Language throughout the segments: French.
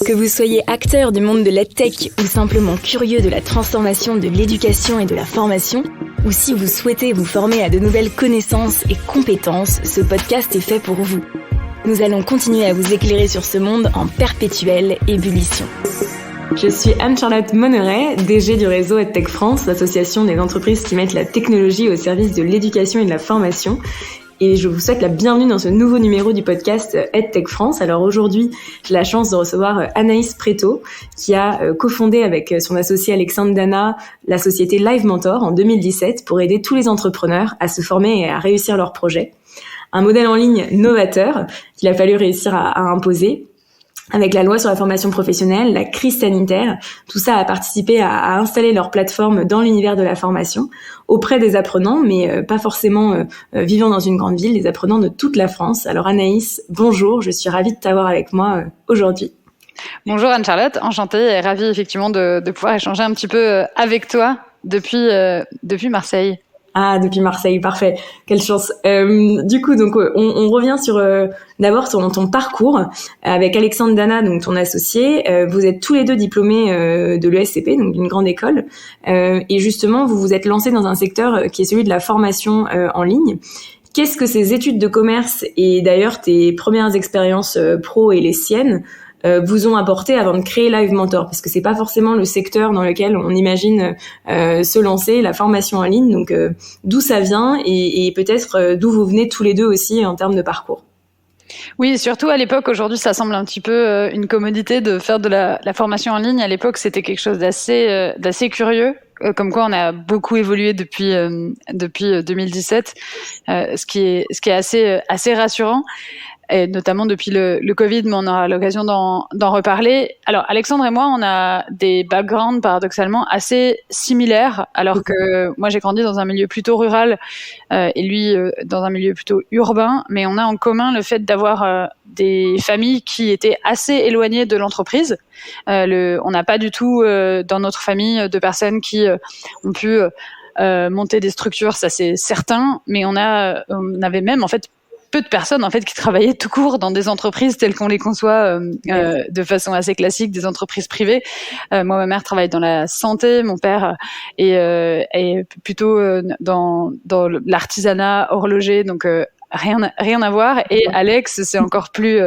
Que vous soyez acteur du monde de l'EdTech ou simplement curieux de la transformation de l'éducation et de la formation, ou si vous souhaitez vous former à de nouvelles connaissances et compétences, ce podcast est fait pour vous. Nous allons continuer à vous éclairer sur ce monde en perpétuelle ébullition. Je suis Anne-Charlotte Monneret, DG du réseau EdTech France, l'association des entreprises qui mettent la technologie au service de l'éducation et de la formation. Et je vous souhaite la bienvenue dans ce nouveau numéro du podcast EdTech France. Alors aujourd'hui, j'ai la chance de recevoir Anaïs Préto, qui a cofondé avec son associé Alexandre Dana la société Live Mentor en 2017 pour aider tous les entrepreneurs à se former et à réussir leurs projets. Un modèle en ligne novateur qu'il a fallu réussir à imposer. Avec la loi sur la formation professionnelle, la crise sanitaire, tout ça a participé à installer leur plateforme dans l'univers de la formation auprès des apprenants, mais pas forcément vivant dans une grande ville, des apprenants de toute la France. Alors Anaïs, bonjour, je suis ravie de t'avoir avec moi aujourd'hui. Bonjour Anne-Charlotte, enchantée et ravie effectivement de pouvoir échanger un petit peu avec toi depuis Marseille. Ah, depuis Marseille, parfait. Quelle chance. Du coup, donc on revient sur d'abord ton parcours avec Alexandre Dana, donc ton associé. Vous êtes tous les deux diplômés de l'ESCP, donc d'une grande école, et justement vous vous êtes lancés dans un secteur qui est celui de la formation en ligne. Qu'est-ce que ces études de commerce et d'ailleurs tes premières expériences pro et les siennes vous ont apporté avant de créer Live Mentor, parce que c'est pas forcément le secteur dans lequel on imagine se lancer, la formation en ligne. Donc d'où ça vient et peut-être d'où vous venez tous les deux aussi en termes de parcours. Oui, surtout à l'époque. Aujourd'hui, ça semble un petit peu une commodité de faire de la formation en ligne. À l'époque, c'était quelque chose d'assez curieux. Comme quoi, on a beaucoup évolué depuis 2017, ce qui est assez rassurant. Et notamment depuis le Covid, mais on aura l'occasion d'en reparler. Alors, Alexandre et moi, on a des backgrounds paradoxalement assez similaires, alors que moi, j'ai grandi dans un milieu plutôt rural et lui dans un milieu plutôt urbain, mais on a en commun le fait d'avoir des familles qui étaient assez éloignées de l'entreprise. On n'a pas du tout dans notre famille de personnes qui ont pu monter des structures, ça c'est certain, mais on avait même en fait peu de personnes en fait qui travaillaient tout court dans des entreprises telles qu'on les conçoit de façon assez classique, des entreprises privées. Moi, ma mère travaille dans la santé, mon père est plutôt dans l'artisanat horloger, donc rien à voir. Et Alex, c'est encore plus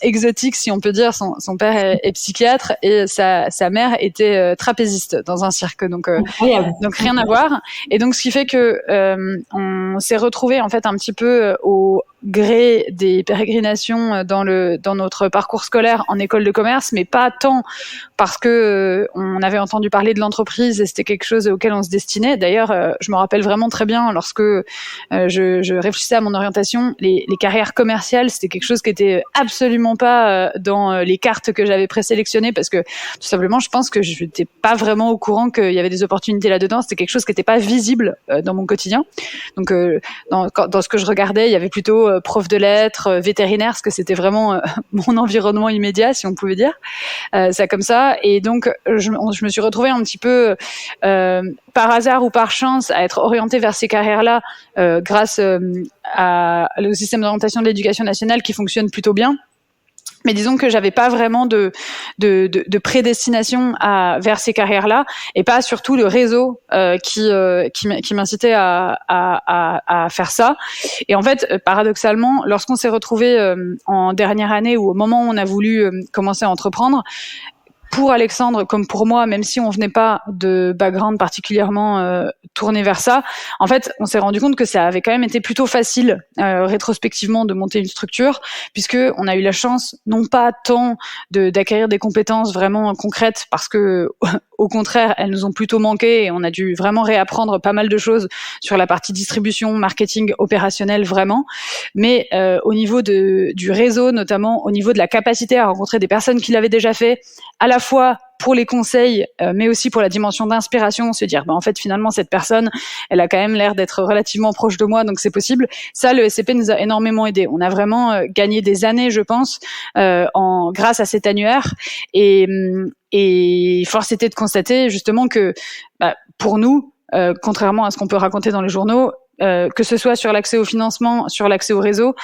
exotique, si on peut dire. Son père est psychiatre et sa mère était trapéziste dans un cirque, donc rien à voir. Et donc ce qui fait que on s'est retrouvés en fait un petit peu au gré des pérégrinations dans notre parcours scolaire en école de commerce, mais pas tant parce que on avait entendu parler de l'entreprise et c'était quelque chose auquel on se destinait. D'ailleurs, je me rappelle vraiment très bien lorsque je réfléchissais à mon orientation, les carrières commerciales, c'était quelque chose qui était absolument pas dans les cartes que j'avais présélectionnées, parce que tout simplement, je pense que je n'étais pas vraiment au courant qu'il y avait des opportunités là-dedans. C'était quelque chose qui n'était pas visible dans mon quotidien. Donc, dans ce que je regardais, il y avait plutôt prof de lettres, vétérinaire, parce que c'était vraiment mon environnement immédiat, si on pouvait dire ça comme ça. Et donc, je me suis retrouvée un petit peu par hasard ou par chance à être orientée vers ces carrières-là grâce au système d'orientation de l'éducation nationale qui fonctionne plutôt bien. Mais disons que j'avais pas vraiment de prédestination vers ces carrières-là, et pas surtout le réseau qui m'incitait à faire ça. Et en fait, paradoxalement, lorsqu'on s'est retrouvés en dernière année ou au moment où on a voulu commencer à entreprendre, pour Alexandre comme pour moi, même si on venait pas de background particulièrement tourné vers ça, en fait, on s'est rendu compte que ça avait quand même été plutôt facile rétrospectivement de monter une structure, puisque on a eu la chance non pas tant d'acquérir des compétences vraiment concrètes, parce que au contraire, elles nous ont plutôt manqué et on a dû vraiment réapprendre pas mal de choses sur la partie distribution, marketing, opérationnel vraiment, mais au niveau du réseau, notamment au niveau de la capacité à rencontrer des personnes qui l'avaient déjà fait, à la fois pour les conseils, mais aussi pour la dimension d'inspiration, se dire, en fait, finalement, cette personne, elle a quand même l'air d'être relativement proche de moi, donc c'est possible. Ça, le SCP nous a énormément aidé. On a vraiment gagné des années, je pense, grâce à cet annuaire. Et force était de constater, justement, que pour nous, contrairement à ce qu'on peut raconter dans les journaux, que ce soit sur l'accès au financement, sur l'accès au réseau,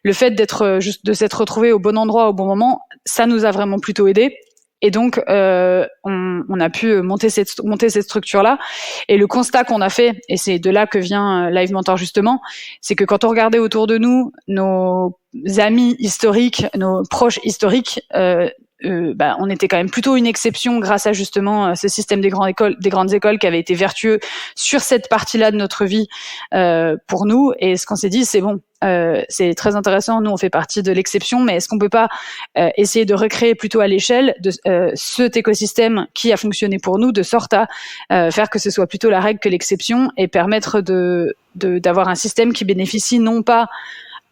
le fait de s'être retrouvé au bon endroit au bon moment, ça nous a vraiment plutôt aidé. Et donc, on a pu monter cette structure-là. Et le constat qu'on a fait, et c'est de là que vient Live Mentor justement, c'est que quand on regardait autour de nous, nos amis historiques, nos proches historiques, on était quand même plutôt une exception grâce à justement ce système des grandes écoles qui avait été vertueux sur cette partie-là de notre vie pour nous. Et ce qu'on s'est dit, c'est bon, c'est très intéressant. Nous, on fait partie de l'exception, mais est-ce qu'on peut pas essayer de recréer plutôt à l'échelle de cet écosystème qui a fonctionné pour nous, de sorte à faire que ce soit plutôt la règle que l'exception et permettre d'avoir un système qui bénéficie non pas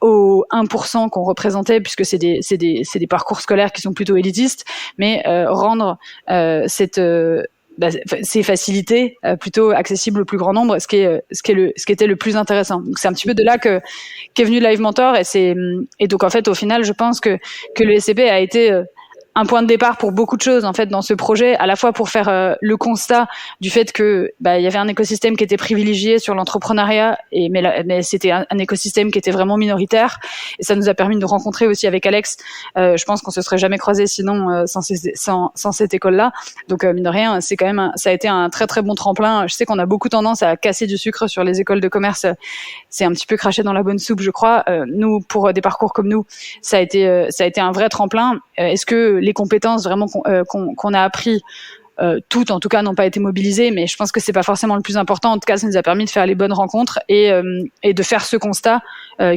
aux 1% qu'on représentait, puisque c'est des parcours scolaires qui sont plutôt élitistes, mais rendre ces facilités plutôt accessibles au plus grand nombre, ce qui était le plus intéressant. Donc c'est un petit peu de là qu'est venu Live Mentor, et donc en fait au final je pense que le SCP a été un point de départ pour beaucoup de choses en fait dans ce projet, à la fois pour faire le constat du fait que il y avait un écosystème qui était privilégié sur l'entrepreneuriat, mais c'était un écosystème qui était vraiment minoritaire, et ça nous a permis de nous rencontrer aussi avec Alex. Je pense qu'on se serait jamais croisés sinon sans cette école-là. Donc mine de rien, c'est quand même ça a été un très très bon tremplin. Je sais qu'on a beaucoup tendance à casser du sucre sur les écoles de commerce, c'est un petit peu craché dans la bonne soupe, je crois. Nous, pour des parcours comme nous, ça a été un vrai tremplin. Est-ce que les compétences vraiment qu'on a appris, toutes en tout cas n'ont pas été mobilisées, mais je pense que c'est pas forcément le plus important. En tout cas, ça nous a permis de faire les bonnes rencontres et de faire ce constat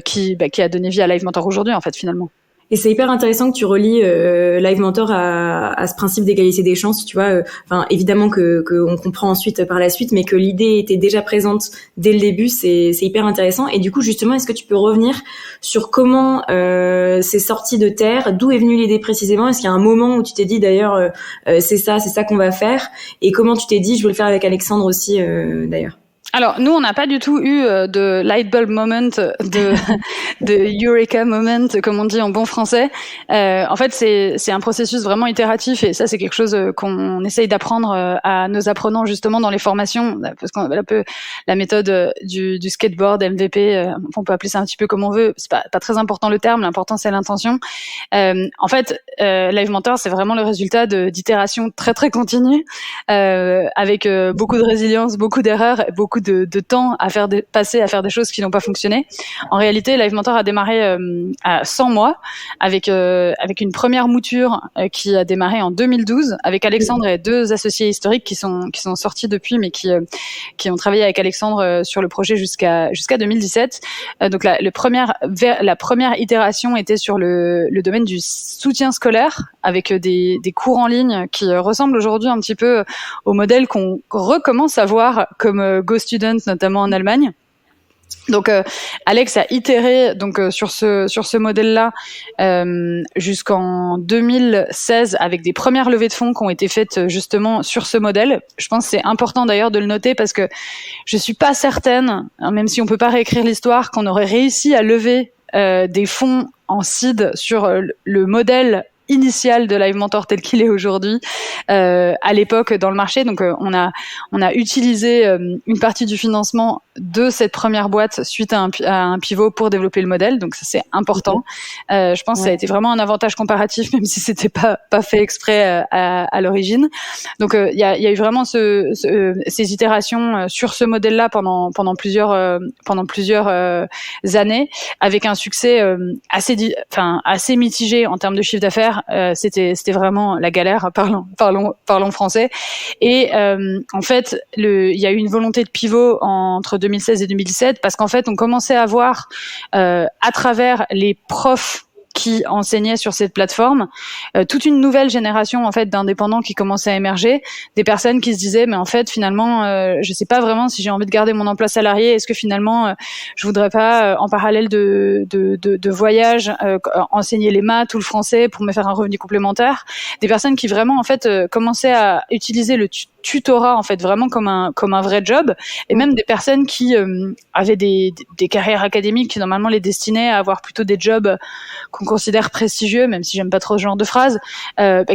qui a donné vie à Live Mentor aujourd'hui en fait finalement. Et c'est hyper intéressant que tu relis Live Mentor à ce principe d'égalité des chances, tu vois. Enfin, évidemment que on comprend ensuite par la suite, mais que l'idée était déjà présente dès le début, c'est hyper intéressant. Et du coup, justement, est-ce que tu peux revenir sur comment c'est sorti de terre, d'où est venue l'idée précisément? Est-ce qu'il y a un moment où tu t'es dit d'ailleurs c'est ça qu'on va faire, et comment tu t'es dit je veux le faire avec Alexandre aussi d'ailleurs? Alors, nous, on n'a pas du tout eu de light bulb moment, de eureka moment, comme on dit en bon français. En fait, c'est un processus vraiment itératif, et ça, c'est quelque chose qu'on essaye d'apprendre à nos apprenants justement dans les formations, parce qu'on la méthode du skateboard, MVP, on peut appeler ça un petit peu comme on veut. C'est pas très important le terme, l'important c'est l'intention. En fait, Live Mentor, c'est vraiment le résultat d'itérations très très continues, avec beaucoup de résilience, beaucoup d'erreurs, beaucoup de temps à faire passer à faire des choses qui n'ont pas fonctionné. En réalité, Live Mentor a démarré à 100 mois avec une première mouture qui a démarré en 2012 avec Alexandre et deux associés historiques qui sont sortis depuis, mais qui ont travaillé avec Alexandre sur le projet jusqu'à 2017. Donc la première itération était sur le domaine du soutien scolaire, avec des cours en ligne qui ressemblent aujourd'hui un petit peu au modèle qu'on recommence à voir comme GoStudent, notamment en Allemagne. Donc Alex a itéré sur ce modèle-là jusqu'en 2016 avec des premières levées de fonds qui ont été faites justement sur ce modèle. Je pense que c'est important d'ailleurs de le noter, parce que je suis pas certaine, même si on peut pas réécrire l'histoire, qu'on aurait réussi à lever des fonds en seed sur le modèle initial de Live Mentor tel qu'il est aujourd'hui à l'époque dans le marché. Donc on a utilisé une partie du financement de cette première boîte suite à un pivot pour développer le modèle. Donc ça, c'est important. Je pense que ça a été vraiment un avantage comparatif, même si c'était pas fait exprès à l'origine. Donc il y a eu vraiment ces itérations sur ce modèle-là pendant plusieurs années, avec un succès assez mitigé en termes de chiffre d'affaires. C'était vraiment la galère, parlons français. Et en fait, il y a eu une volonté de pivot entre 2016 et 2017, parce qu'en fait, on commençait à voir à travers les profs qui enseignaient sur cette plateforme toute une nouvelle génération en fait d'indépendants qui commençait à émerger, des personnes qui se disaient mais en fait finalement je sais pas vraiment si j'ai envie de garder mon emploi salarié, est-ce que finalement je voudrais pas en parallèle de voyage enseigner les maths ou le français pour me faire un revenu complémentaire. Des personnes qui vraiment en fait commençaient à utiliser le tutorat en fait vraiment comme un vrai job, et même des personnes qui avaient des carrières académiques qui normalement les destinaient à avoir plutôt des jobs qu'on considère prestigieux, même si j'aime pas trop ce genre de phrase,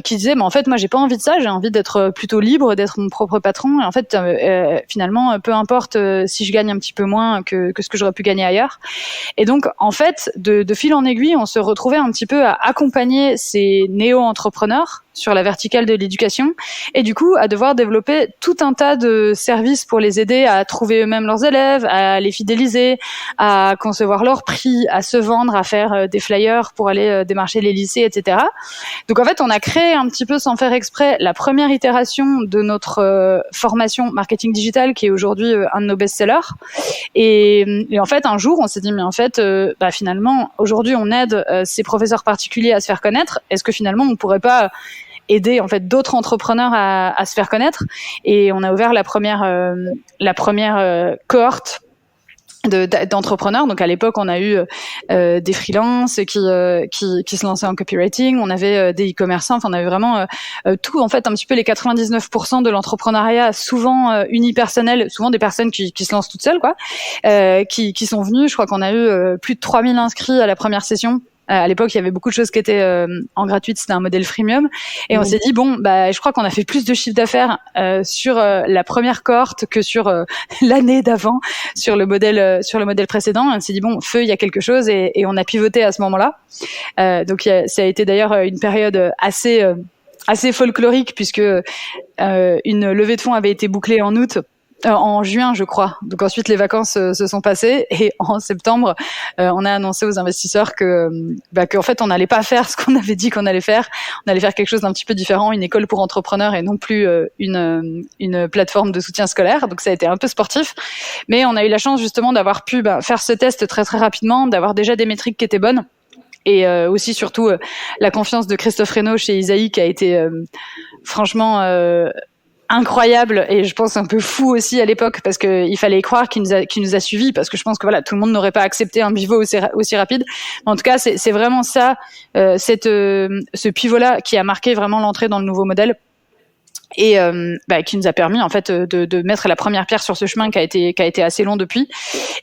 qui disaient mais en fait moi j'ai pas envie de ça, j'ai envie d'être plutôt libre, d'être mon propre patron, et en fait finalement peu importe si je gagne un petit peu moins que ce que j'aurais pu gagner ailleurs. Et donc en fait de fil en aiguille on se retrouvait un petit peu à accompagner ces néo-entrepreneurs sur la verticale de l'éducation, et du coup à devoir développer tout un tas de services pour les aider à trouver eux-mêmes leurs élèves, à les fidéliser, à concevoir leurs prix, à se vendre, à faire des flyers pour aller démarcher les lycées, etc. Donc en fait on a créé un petit peu sans faire exprès la première itération de notre formation marketing digital qui est aujourd'hui un de nos best-sellers, et en fait un jour on s'est dit mais en fait finalement aujourd'hui on aide ces professeurs particuliers à se faire connaître, est-ce que finalement on pourrait pas aider en fait d'autres entrepreneurs à se faire connaître? Et on a ouvert la première cohorte d'entrepreneurs. Donc à l'époque on a eu des freelances qui se lançaient en copywriting, on avait des e-commerçants, enfin on avait vraiment tout en fait, un petit peu les 99% de l'entrepreneuriat, souvent unipersonnel, souvent des personnes qui se lancent toutes seules quoi, qui sont venues. Je crois qu'on a eu plus de 3000 inscrits à la première session. À l'époque, il y avait beaucoup de choses qui étaient en gratuite, c'était un modèle freemium, et on s'est dit bon, je crois qu'on a fait plus de chiffre d'affaires sur la première cohorte que sur l'année d'avant, sur le modèle précédent. On s'est dit bon, feu, il y a quelque chose, et on a pivoté à ce moment-là. Donc ça a été d'ailleurs une période assez folklorique, puisque une levée de fonds avait été bouclée en juin, je crois. Donc ensuite, les vacances se sont passées, et en septembre, on a annoncé aux investisseurs qu'en fait, on n'allait pas faire ce qu'on avait dit qu'on allait faire. On allait faire quelque chose d'un petit peu différent, une école pour entrepreneurs et non plus une plateforme de soutien scolaire. Donc ça a été un peu sportif, mais on a eu la chance justement d'avoir pu faire ce test très très rapidement, d'avoir déjà des métriques qui étaient bonnes. Et aussi surtout la confiance de Christophe Reynaud chez Isaïe qui a été franchement incroyable, et je pense un peu fou aussi à l'époque, parce que il fallait y croire qu'il nous a suivis, parce que je pense que voilà, tout le monde n'aurait pas accepté un pivot aussi rapide. Mais en tout cas, c'est vraiment ça, ce pivot-là qui a marqué vraiment l'entrée dans le nouveau modèle, et qui nous a permis en fait de mettre la première pierre sur ce chemin qui a été assez long depuis.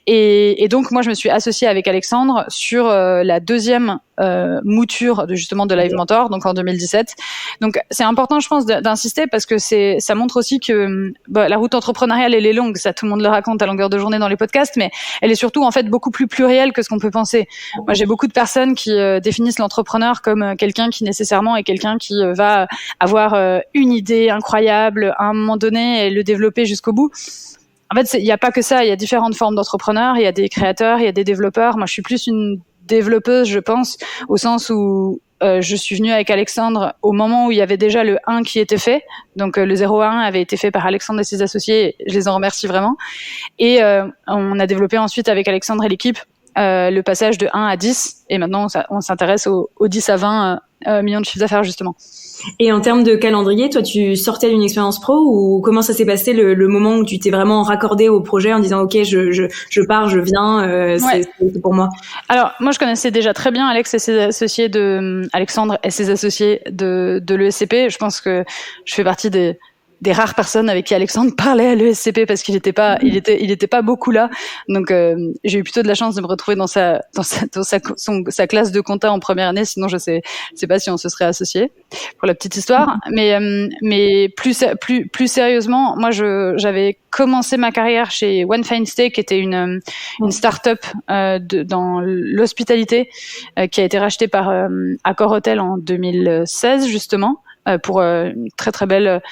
Et donc moi je me suis associée avec Alexandre sur la deuxième mouture de Live Mentor, donc en 2017. Donc c'est important, je pense, d'insister, parce que ça montre aussi que la route entrepreneuriale elle est longue, ça tout le monde le raconte à longueur de journée dans les podcasts, mais elle est surtout en fait beaucoup plus plurielle que ce qu'on peut penser. Moi j'ai beaucoup de personnes qui définissent l'entrepreneur comme quelqu'un qui nécessairement est quelqu'un qui va avoir une idée incroyable à un moment donné et le développer jusqu'au bout. En fait, il n'y a pas que ça, il y a différentes formes d'entrepreneurs, il y a des créateurs, il y a des développeurs. Moi, je suis plus une développeuse, je pense, au sens où je suis venue avec Alexandre au moment où il y avait déjà le 1 qui était fait. Donc le 0-1 avait été fait par Alexandre et ses associés, je les en remercie vraiment. Et on a développé ensuite avec Alexandre et l'équipe le passage de 1 à 10, et maintenant on s'intéresse aux 10 à 20 millions de chiffres d'affaires justement. Et en termes de calendrier, toi, tu sortais d'une expérience pro, ou comment ça s'est passé le moment où tu t'es vraiment raccordé au projet en disant ok, je pars, je viens, c'est pour moi. Alors moi je connaissais déjà très bien Alexandre et ses associés de l'ESCP. Je pense que je fais partie des rares personnes avec qui Alexandre parlait à l'ESCP, parce qu'il était pas beaucoup là. Donc j'ai eu plutôt de la chance de me retrouver dans sa classe de compta en première année, sinon je sais pas si on se serait associés, pour la petite histoire. Mais plus sérieusement, moi j'avais commencé ma carrière chez One Fine Stay, qui était une start-up dans l'hospitalité, qui a été rachetée par Accor Hotel en 2016 justement, pour une très très belle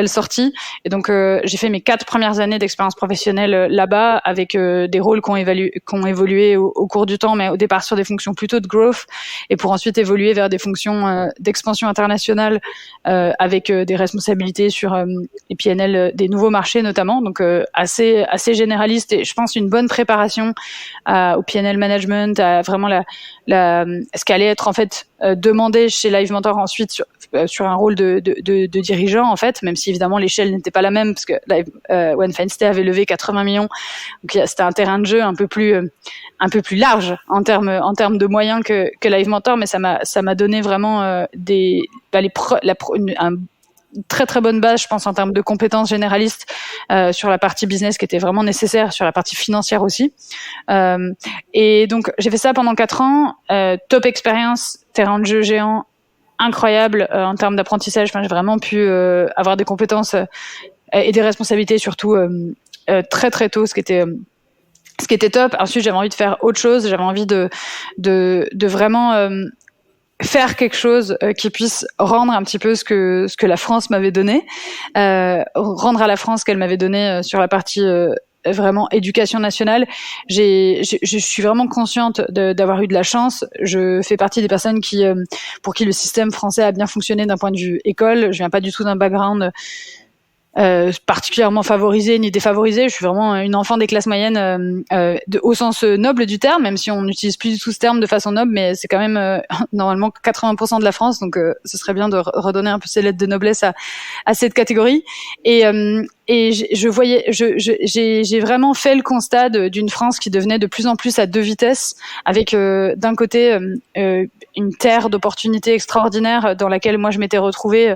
sortie. Et donc j'ai fait mes 4 premières années d'expérience professionnelle là-bas, avec des rôles qui ont évolué au cours du temps, mais au départ sur des fonctions plutôt de growth, et pour ensuite évoluer vers des fonctions d'expansion internationale, avec des responsabilités sur les PNL des nouveaux marchés notamment. Donc assez généraliste, et je pense une bonne préparation au PNL management, à vraiment ce qu'allait être en fait demandé chez Live Mentor ensuite sur un rôle de dirigeant en fait, même si évidemment l'échelle n'était pas la même, parce que One Fine Stay avait levé 80 millions, donc c'était un terrain de jeu un peu plus large en termes de moyens que Live Mentor, mais ça m'a donné vraiment très très bonne base, je pense, en termes de compétences généralistes sur la partie business qui était vraiment nécessaire, sur la partie financière aussi. Et donc j'ai fait ça pendant 4 ans, top expérience, terrain de jeu géant, incroyable en termes d'apprentissage. Enfin, j'ai vraiment pu avoir des compétences et des responsabilités surtout très très tôt, ce qui était top. Ensuite, j'avais envie de faire autre chose. J'avais envie de vraiment faire quelque chose qui puisse rendre un petit peu ce que la France m'avait donné, rendre à la France ce qu'elle m'avait donné sur la partie vraiment éducation nationale. Je suis vraiment consciente d'avoir eu de la chance. Je fais partie des personnes pour qui le système français a bien fonctionné d'un point de vue école. Je viens pas du tout d'un background particulièrement favorisée ni défavorisée. Je suis vraiment une enfant des classes moyennes au sens noble du terme, même si on n'utilise plus du tout ce terme de façon noble, mais c'est quand même normalement 80% de la France, donc ce serait bien de redonner un peu ces lettres de noblesse à cette catégorie. Et j'ai vraiment fait le constat d'une France qui devenait de plus en plus à 2 vitesses, avec d'un côté une terre d'opportunités extraordinaires dans laquelle moi je m'étais retrouvée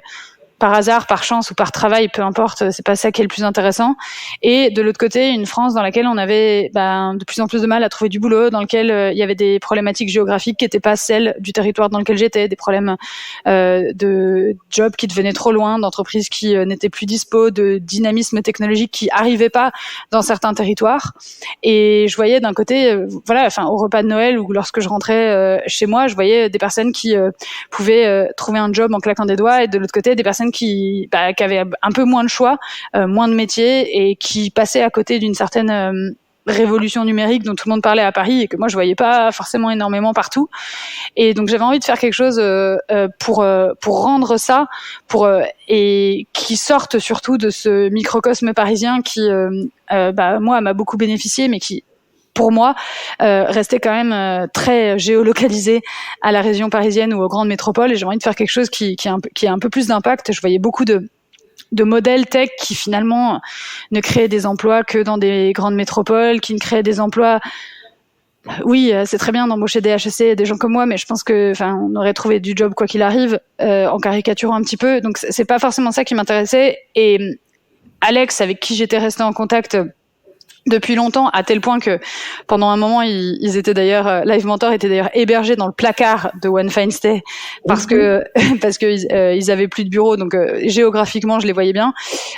par hasard, par chance ou par travail, peu importe, c'est pas ça qui est le plus intéressant. Et de l'autre côté, une France dans laquelle on avait de plus en plus de mal à trouver du boulot, dans lequel il y avait des problématiques géographiques qui n'étaient pas celles du territoire dans lequel j'étais, des problèmes de jobs qui devenaient trop loin, d'entreprises qui n'étaient plus dispo, de dynamisme technologique qui arrivait pas dans certains territoires. Et je voyais d'un côté, au repas de Noël ou lorsque je rentrais chez moi, je voyais des personnes qui pouvaient trouver un job en claquant des doigts, et de l'autre côté, des personnes qui avaient un peu moins de choix, moins de métiers, et qui passaient à côté d'une certaine révolution numérique dont tout le monde parlait à Paris et que moi je voyais pas forcément énormément partout. Et donc j'avais envie de faire quelque chose pour rendre ça, et qui sorte surtout de ce microcosme parisien qui moi m'a beaucoup bénéficié, mais qui pour moi, restait quand même très géolocalisé à la région parisienne ou aux grandes métropoles. Et j'ai envie de faire quelque chose qui a un peu plus d'impact. Je voyais beaucoup de modèles tech qui finalement ne créaient des emplois que dans des grandes métropoles, qui ne créaient des emplois. Oui, c'est très bien d'embaucher des HEC, des gens comme moi, mais je pense on aurait trouvé du job quoi qu'il arrive, en caricaturant un petit peu. Donc c'est pas forcément ça qui m'intéressait. Et Alex, avec qui j'étais restée en contact depuis longtemps, à tel point que pendant un moment ils étaient d'ailleurs, Live Mentor était d'ailleurs hébergé dans le placard de One Fine Stay parce que ils avaient plus de bureau, donc géographiquement je les voyais bien.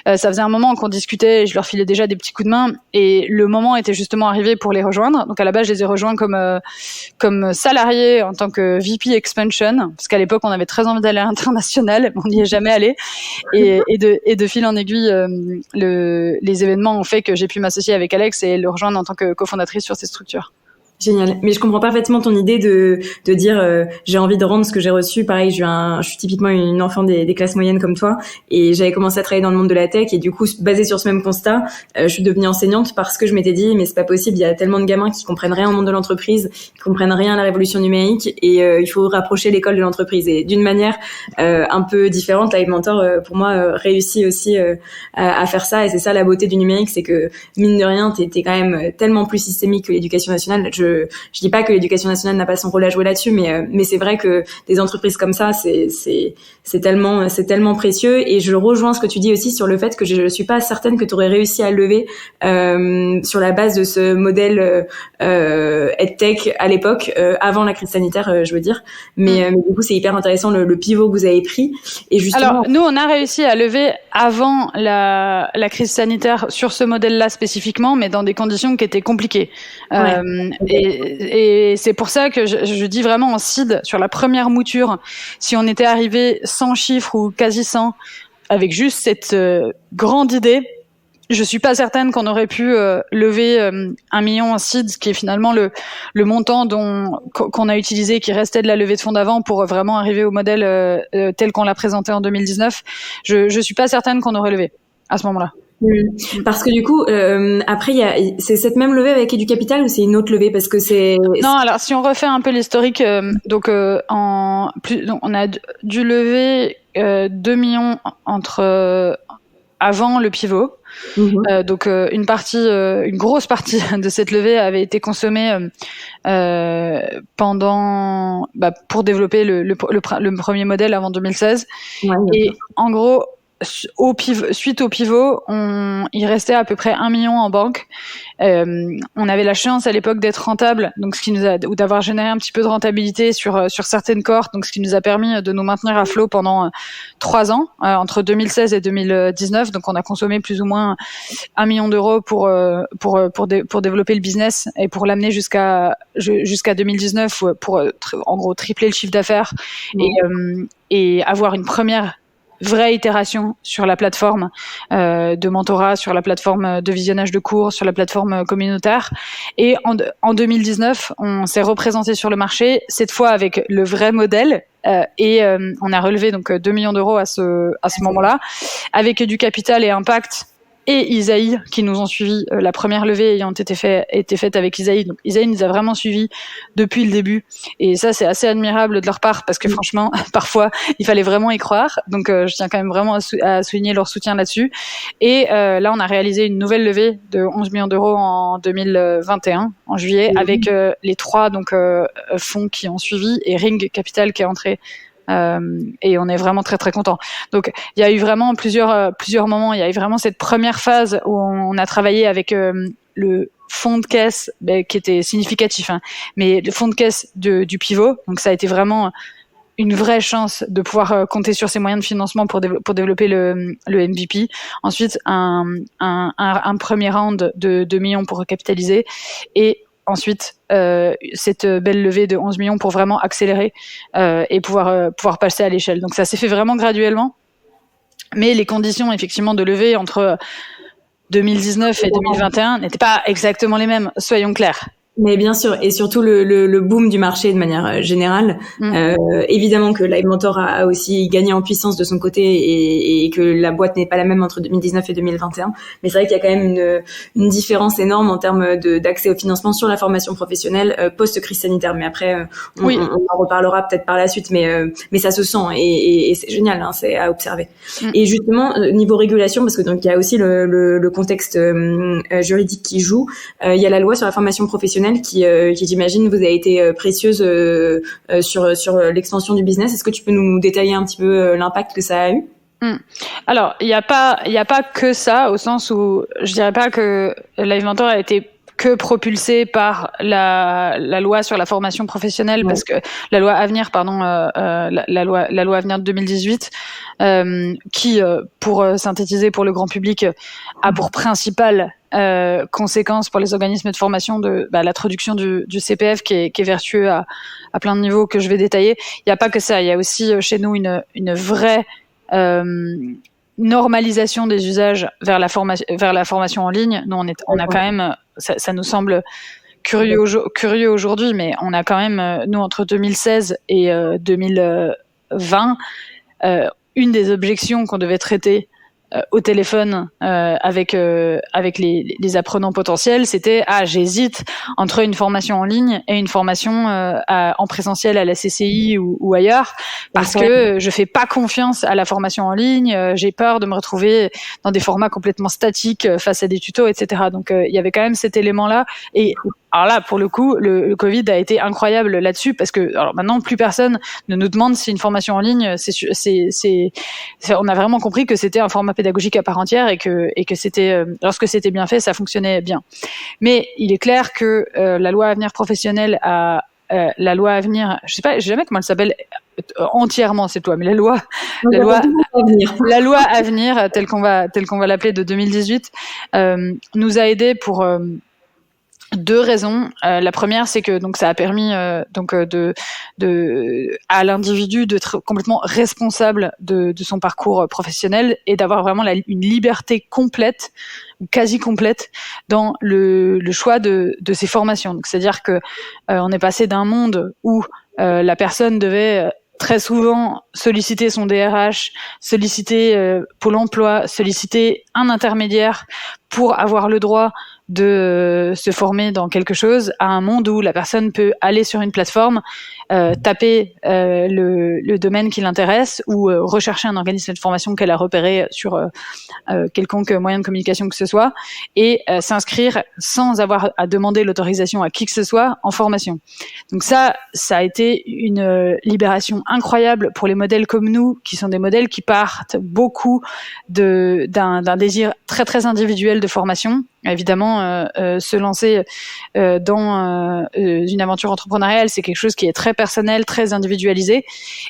Ça faisait un moment qu'on discutait, je leur filais déjà des petits coups de main, et le moment était justement arrivé pour les rejoindre. Donc à la base je les ai rejoints comme salariés en tant que VP Expansion, parce qu'à l'époque on avait très envie d'aller à l'international, on n'y est jamais allé, et de fil en aiguille les événements ont fait que j'ai pu m'associer avec Alex et le rejoindre en tant que cofondatrice sur ces structures. Génial. Mais je comprends parfaitement ton idée de dire j'ai envie de rendre ce que j'ai reçu. Pareil, je suis typiquement une enfant des classes moyennes comme toi, et j'avais commencé à travailler dans le monde de la tech, et du coup, basé sur ce même constat, je suis devenue enseignante parce que je m'étais dit mais c'est pas possible, il y a tellement de gamins qui comprennent rien au monde de l'entreprise, qui comprennent rien à la révolution numérique, et il faut rapprocher l'école de l'entreprise. Et d'une manière un peu différente, Live Mentor pour moi réussit aussi à faire ça, et c'est ça la beauté du numérique, c'est que mine de rien, t'es quand même tellement plus systémique que l'éducation nationale. Je dis pas que l'éducation nationale n'a pas son rôle à jouer là-dessus, mais c'est vrai que des entreprises comme ça, c'est tellement précieux. Et je rejoins ce que tu dis aussi sur le fait que je suis pas certaine que tu aurais réussi à lever sur la base de ce modèle EdTech à l'époque, avant la crise sanitaire, je veux dire. Mais du coup, c'est hyper intéressant le pivot que vous avez pris. Et justement, alors nous, on a réussi à lever avant la crise sanitaire sur ce modèle-là spécifiquement, mais dans des conditions qui étaient compliquées. Ouais. Et c'est pour ça que je dis vraiment en seed, sur la première mouture, si on était arrivé sans chiffres ou quasi sans, avec juste cette grande idée, je suis pas certaine qu'on aurait pu lever 1 million en seed, qui est finalement le montant qu'on a utilisé, qui restait de la levée de fonds d'avant, pour vraiment arriver au modèle tel qu'on l'a présenté en 2019. Je suis pas certaine qu'on aurait levé à ce moment-là. Parce que du coup, après, c'est cette même levée avec EduCapital, ou c'est une autre levée? Parce que Non, alors si on refait un peu l'historique, donc on a dû lever 2 millions avant le pivot. Donc une grosse partie de cette levée avait été consommée pour développer le premier modèle avant 2016. Ouais, et en gros, suite au pivot, il restait à peu près 1 million en banque. On avait la chance à l'époque d'être rentable, donc ou d'avoir généré un petit peu de rentabilité sur certaines cohortes, donc ce qui nous a permis de nous maintenir à flot pendant 3 ans, entre 2016 et 2019. Donc on a consommé plus ou moins 1 million d'euros pour développer le business et pour l'amener jusqu'à 2019 pour en gros tripler le chiffre d'affaires et avoir une première vraie itération sur la plateforme de mentorat, sur la plateforme de visionnage de cours, sur la plateforme communautaire. Et en 2019, on s'est représenté sur le marché, cette fois avec le vrai modèle. Et on a relevé donc 2 millions d'euros à ce moment-là, avec du capital et impact et Isaïe qui nous ont suivis, la première levée ayant été faite avec Isaïe. Donc Isaïe nous a vraiment suivis depuis le début, et ça c'est assez admirable de leur part parce que franchement parfois il fallait vraiment y croire. Donc je tiens quand même vraiment à souligner leur soutien là-dessus. Et là on a réalisé une nouvelle levée de 11 millions d'euros en 2021 en juillet avec les 3 fonds qui ont suivi et Ring Capital qui est entré. Et on est vraiment très très content. Donc il y a eu vraiment plusieurs moments. Il y a eu vraiment cette première phase où on a travaillé avec le fond de caisse qui était significatif, mais le fond de caisse du pivot. Donc ça a été vraiment une vraie chance de pouvoir compter sur ces moyens de financement pour développer le MVP. Ensuite un premier round de 2 millions pour recapitaliser, et ensuite cette belle levée de 11 millions pour vraiment accélérer et pouvoir passer à l'échelle. Donc ça s'est fait vraiment graduellement, mais les conditions effectivement de levée entre 2019 et 2021 n'étaient pas exactement les mêmes, soyons clairs. Mais bien sûr, et surtout le boom du marché de manière générale. Évidemment que Live Mentor a aussi gagné en puissance de son côté et que la boîte n'est pas la même entre 2019 et 2021. Mais c'est vrai qu'il y a quand même une différence énorme en termes d'accès au financement sur la formation professionnelle post-crise sanitaire. Mais après, on en reparlera peut-être par la suite. Mais ça se sent et c'est génial, c'est à observer. Et justement, niveau régulation, parce que donc il y a aussi le contexte juridique qui joue. Il y a la loi sur la formation professionnelle qui j'imagine vous a été précieuse sur l'expansion du business. Est-ce que tu peux nous détailler un petit peu l'impact que ça a eu? Alors, il y a pas que ça, au sens où je dirais pas que Live Mentor a été que propulsé par la loi sur la formation professionnelle, parce que la loi Avenir, la loi Avenir de 2018, qui, pour synthétiser pour le grand public, a pour principale conséquence pour les organismes de formation de l'introduction du CPF qui est vertueux à plein de niveaux que je vais détailler. Il n'y a pas que ça, il y a aussi chez nous une vraie normalisation des usages vers la formation en ligne. Nous on a quand même, ça nous semble curieux aujourd'hui, mais on a quand même, nous, entre 2016 et 2020, une des objections qu'on devait traiter au téléphone avec les apprenants potentiels, c'était j'hésite entre une formation en ligne et une formation en présentiel à la CCI ou ailleurs, parce que je fais pas confiance à la formation en ligne, j'ai peur de me retrouver dans des formats complètement statiques face à des tutos, etc. Donc il y avait quand même cet élément-là. Et alors là, pour le coup, le Covid a été incroyable là-dessus, parce que maintenant plus personne ne nous demande si une formation en ligne, on a vraiment compris que c'était un format pédagogique à part entière et que c'était, lorsque c'était bien fait, ça fonctionnait bien. Mais il est clair que la loi Avenir professionnelle la loi Avenir, je sais jamais comment elle s'appelle entièrement cette loi, mais la loi Avenir telle qu'on va l'appeler, de 2018, nous a aidés pour 2 raisons. La première, c'est que donc ça a permis à l'individu d'être complètement responsable de son parcours professionnel et d'avoir vraiment une liberté complète ou quasi complète dans le choix de ses formations. Donc c'est-à-dire que on est passé d'un monde où la personne devait très souvent solliciter son DRH, solliciter Pôle emploi, solliciter un intermédiaire pour avoir le droit de se former dans quelque chose à un monde où la personne peut aller sur une plateforme, taper le domaine qui l'intéresse ou rechercher un organisme de formation qu'elle a repéré sur quelconque moyen de communication que ce soit et s'inscrire sans avoir à demander l'autorisation à qui que ce soit en formation. Donc ça a été une libération incroyable pour les modèles comme nous, qui sont des modèles qui partent beaucoup d'un désir très très individuel de formation. Évidemment, se lancer dans une aventure entrepreneuriale, c'est quelque chose qui est très personnel, très individualisé,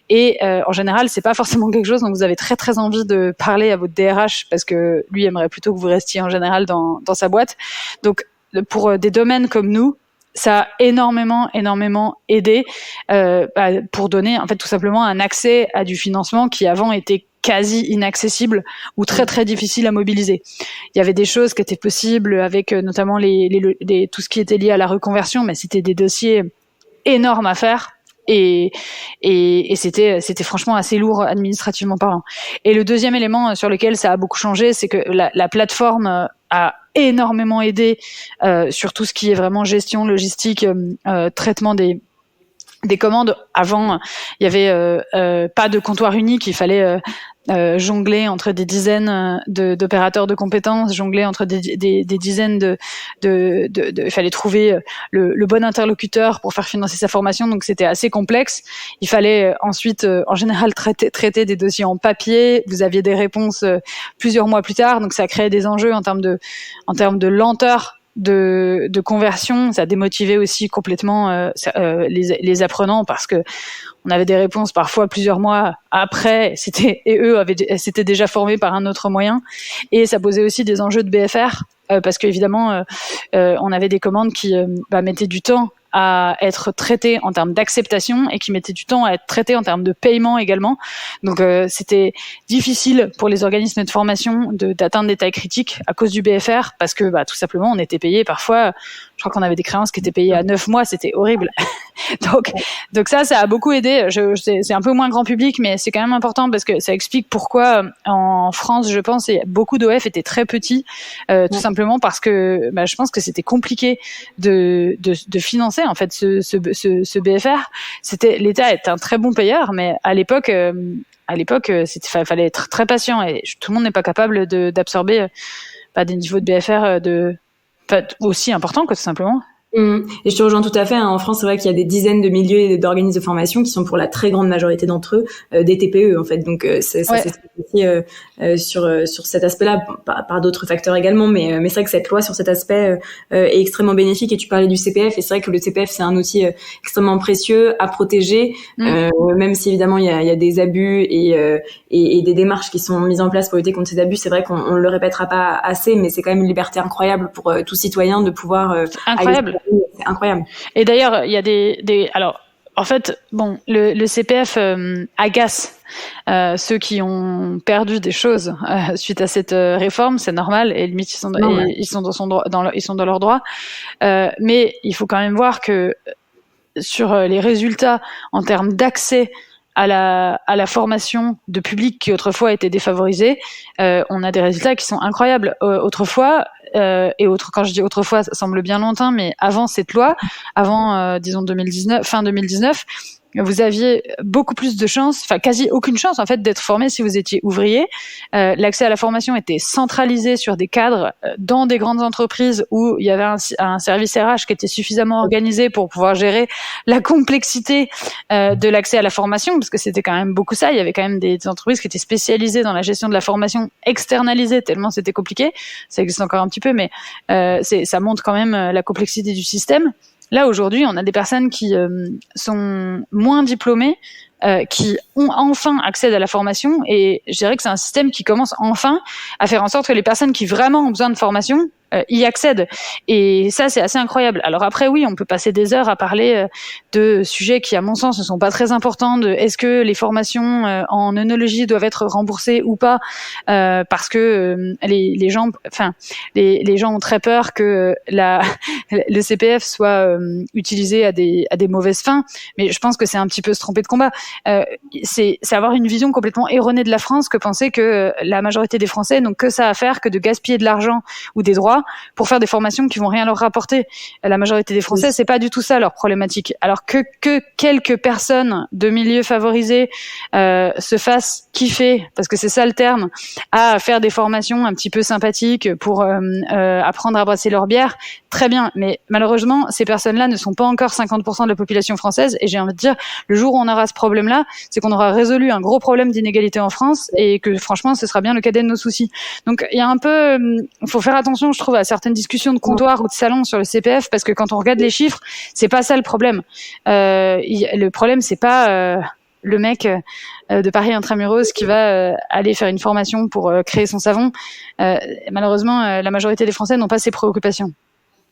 et en général, c'est pas forcément quelque chose dont vous avez très très envie de parler à votre DRH parce que lui aimerait plutôt que vous restiez en général dans sa boîte. Donc, pour des domaines comme nous, ça a énormément aidé pour donner en fait tout simplement un accès à du financement qui avant était quasi inaccessible ou très très difficile à mobiliser. Il y avait des choses qui étaient possibles avec notamment tout ce qui était lié à la reconversion, mais c'était des dossiers énormes à faire. Et c'était franchement assez lourd administrativement parlant. Et le deuxième élément sur lequel ça a beaucoup changé, c'est que la plateforme a énormément aidé sur tout ce qui est vraiment gestion, logistique, traitement des commandes. Avant, il y avait pas de comptoir unique, il fallait jongler entre des dizaines d'opérateurs de compétences, jongler entre des dizaines il fallait trouver le bon interlocuteur pour faire financer sa formation, donc c'était assez complexe. Il fallait ensuite en général traiter des dossiers en papier, vous aviez des réponses plusieurs mois plus tard, donc ça créait des enjeux en termes de lenteur de conversion. Ça démotivait aussi complètement les apprenants parce que on avait des réponses parfois plusieurs mois après, s'étaient déjà formés par un autre moyen, et ça posait aussi des enjeux de BFR parce qu'évidemment on avait des commandes qui mettaient du temps à être traitées en termes d'acceptation et qui mettaient du temps à être traitées en termes de paiement également. Donc c'était difficile pour les organismes de formation d'atteindre des tailles critiques à cause du BFR parce que tout simplement on était payé parfois, je crois qu'on avait des créances qui étaient payées à 9 mois, c'était horrible. donc ça a beaucoup aidé. C'est un peu moins grand public, mais c'est quand même important parce que ça explique pourquoi en France, je pense, beaucoup d'OF étaient très petits, tout simplement parce que je pense que c'était compliqué de financer en fait ce BFR. L'État est un très bon payeur, mais à l'époque, fallait être très patient et tout le monde n'est pas capable d'absorber des niveaux de BFR aussi importants, quoi, tout simplement. Et je te rejoins tout à fait. En France, c'est vrai qu'il y a des dizaines de milliers d'organismes de formation qui sont pour la très grande majorité d'entre eux des TPE en fait. Donc ça s'explique aussi sur cet aspect-là par d'autres facteurs également. Mais c'est vrai que cette loi sur cet aspect est extrêmement bénéfique. Et tu parlais du CPF, et c'est vrai que le CPF c'est un outil extrêmement précieux à protéger, même si évidemment il y a des abus et des démarches qui sont mises en place pour lutter contre ces abus. C'est vrai qu'on le répétera pas assez, mais c'est quand même une liberté incroyable pour tout citoyen de pouvoir incroyable. C'est incroyable. Et d'ailleurs, il y a alors, en fait, le CPF agace ceux qui ont perdu des choses suite à cette réforme, c'est normal, et limite ils sont dans leurs droits. Mais il faut quand même voir que sur les résultats en termes d'accès à la formation de public qui autrefois était défavorisé, on a des résultats qui sont incroyables. Autrefois, quand je dis autrefois, ça semble bien longtemps, mais avant cette loi, disons 2019, fin 2019, vous aviez beaucoup plus de chances, enfin quasi aucune chance en fait d'être formé si vous étiez ouvrier. L'accès à la formation était centralisé sur des cadres dans des grandes entreprises où il y avait un service RH qui était suffisamment organisé pour pouvoir gérer la complexité de l'accès à la formation, parce que c'était quand même beaucoup ça. Il y avait quand même des entreprises qui étaient spécialisées dans la gestion de la formation, externalisées tellement c'était compliqué. Ça existe encore un petit peu, mais ça montre quand même la complexité du système. Là, aujourd'hui, on a des personnes qui sont moins diplômées, qui ont enfin accès à la formation, et je dirais que c'est un système qui commence enfin à faire en sorte que les personnes qui vraiment ont besoin de formation y accèdent. Et ça, c'est assez incroyable. Alors après, oui, on peut passer des heures à parler de sujets qui, à mon sens, ne sont pas très importants, de est-ce que les formations en œnologie doivent être remboursées ou pas, parce que les gens ont très peur que le CPF soit utilisé à des mauvaises fins. Mais je pense que c'est un petit peu se tromper de combat. C'est avoir une vision complètement erronée de la France que penser que la majorité des Français n'ont que ça à faire que de gaspiller de l'argent ou des droits endroit pour faire des formations qui vont rien leur rapporter. La majorité des Français, c'est pas du tout ça leur problématique. Alors que quelques personnes de milieux favorisés se fassent kiffer, parce que c'est ça le terme, à faire des formations un petit peu sympathiques pour apprendre à brasser leur bière, très bien. Mais malheureusement, ces personnes-là ne sont pas encore 50% de la population française. Et j'ai envie de dire, le jour où on aura ce problème-là, c'est qu'on aura résolu un gros problème d'inégalité en France et que franchement, ce sera bien le cadet de nos soucis. Donc il y a un peu, faut faire attention, je trouve, à certaines discussions de comptoir ou de salon sur le CPF, parce que quand on regarde les chiffres, c'est pas ça le problème. Le problème, c'est pas le mec de Paris Intramuros qui va aller faire une formation pour créer son savon. Malheureusement, la majorité des Français n'ont pas ces préoccupations.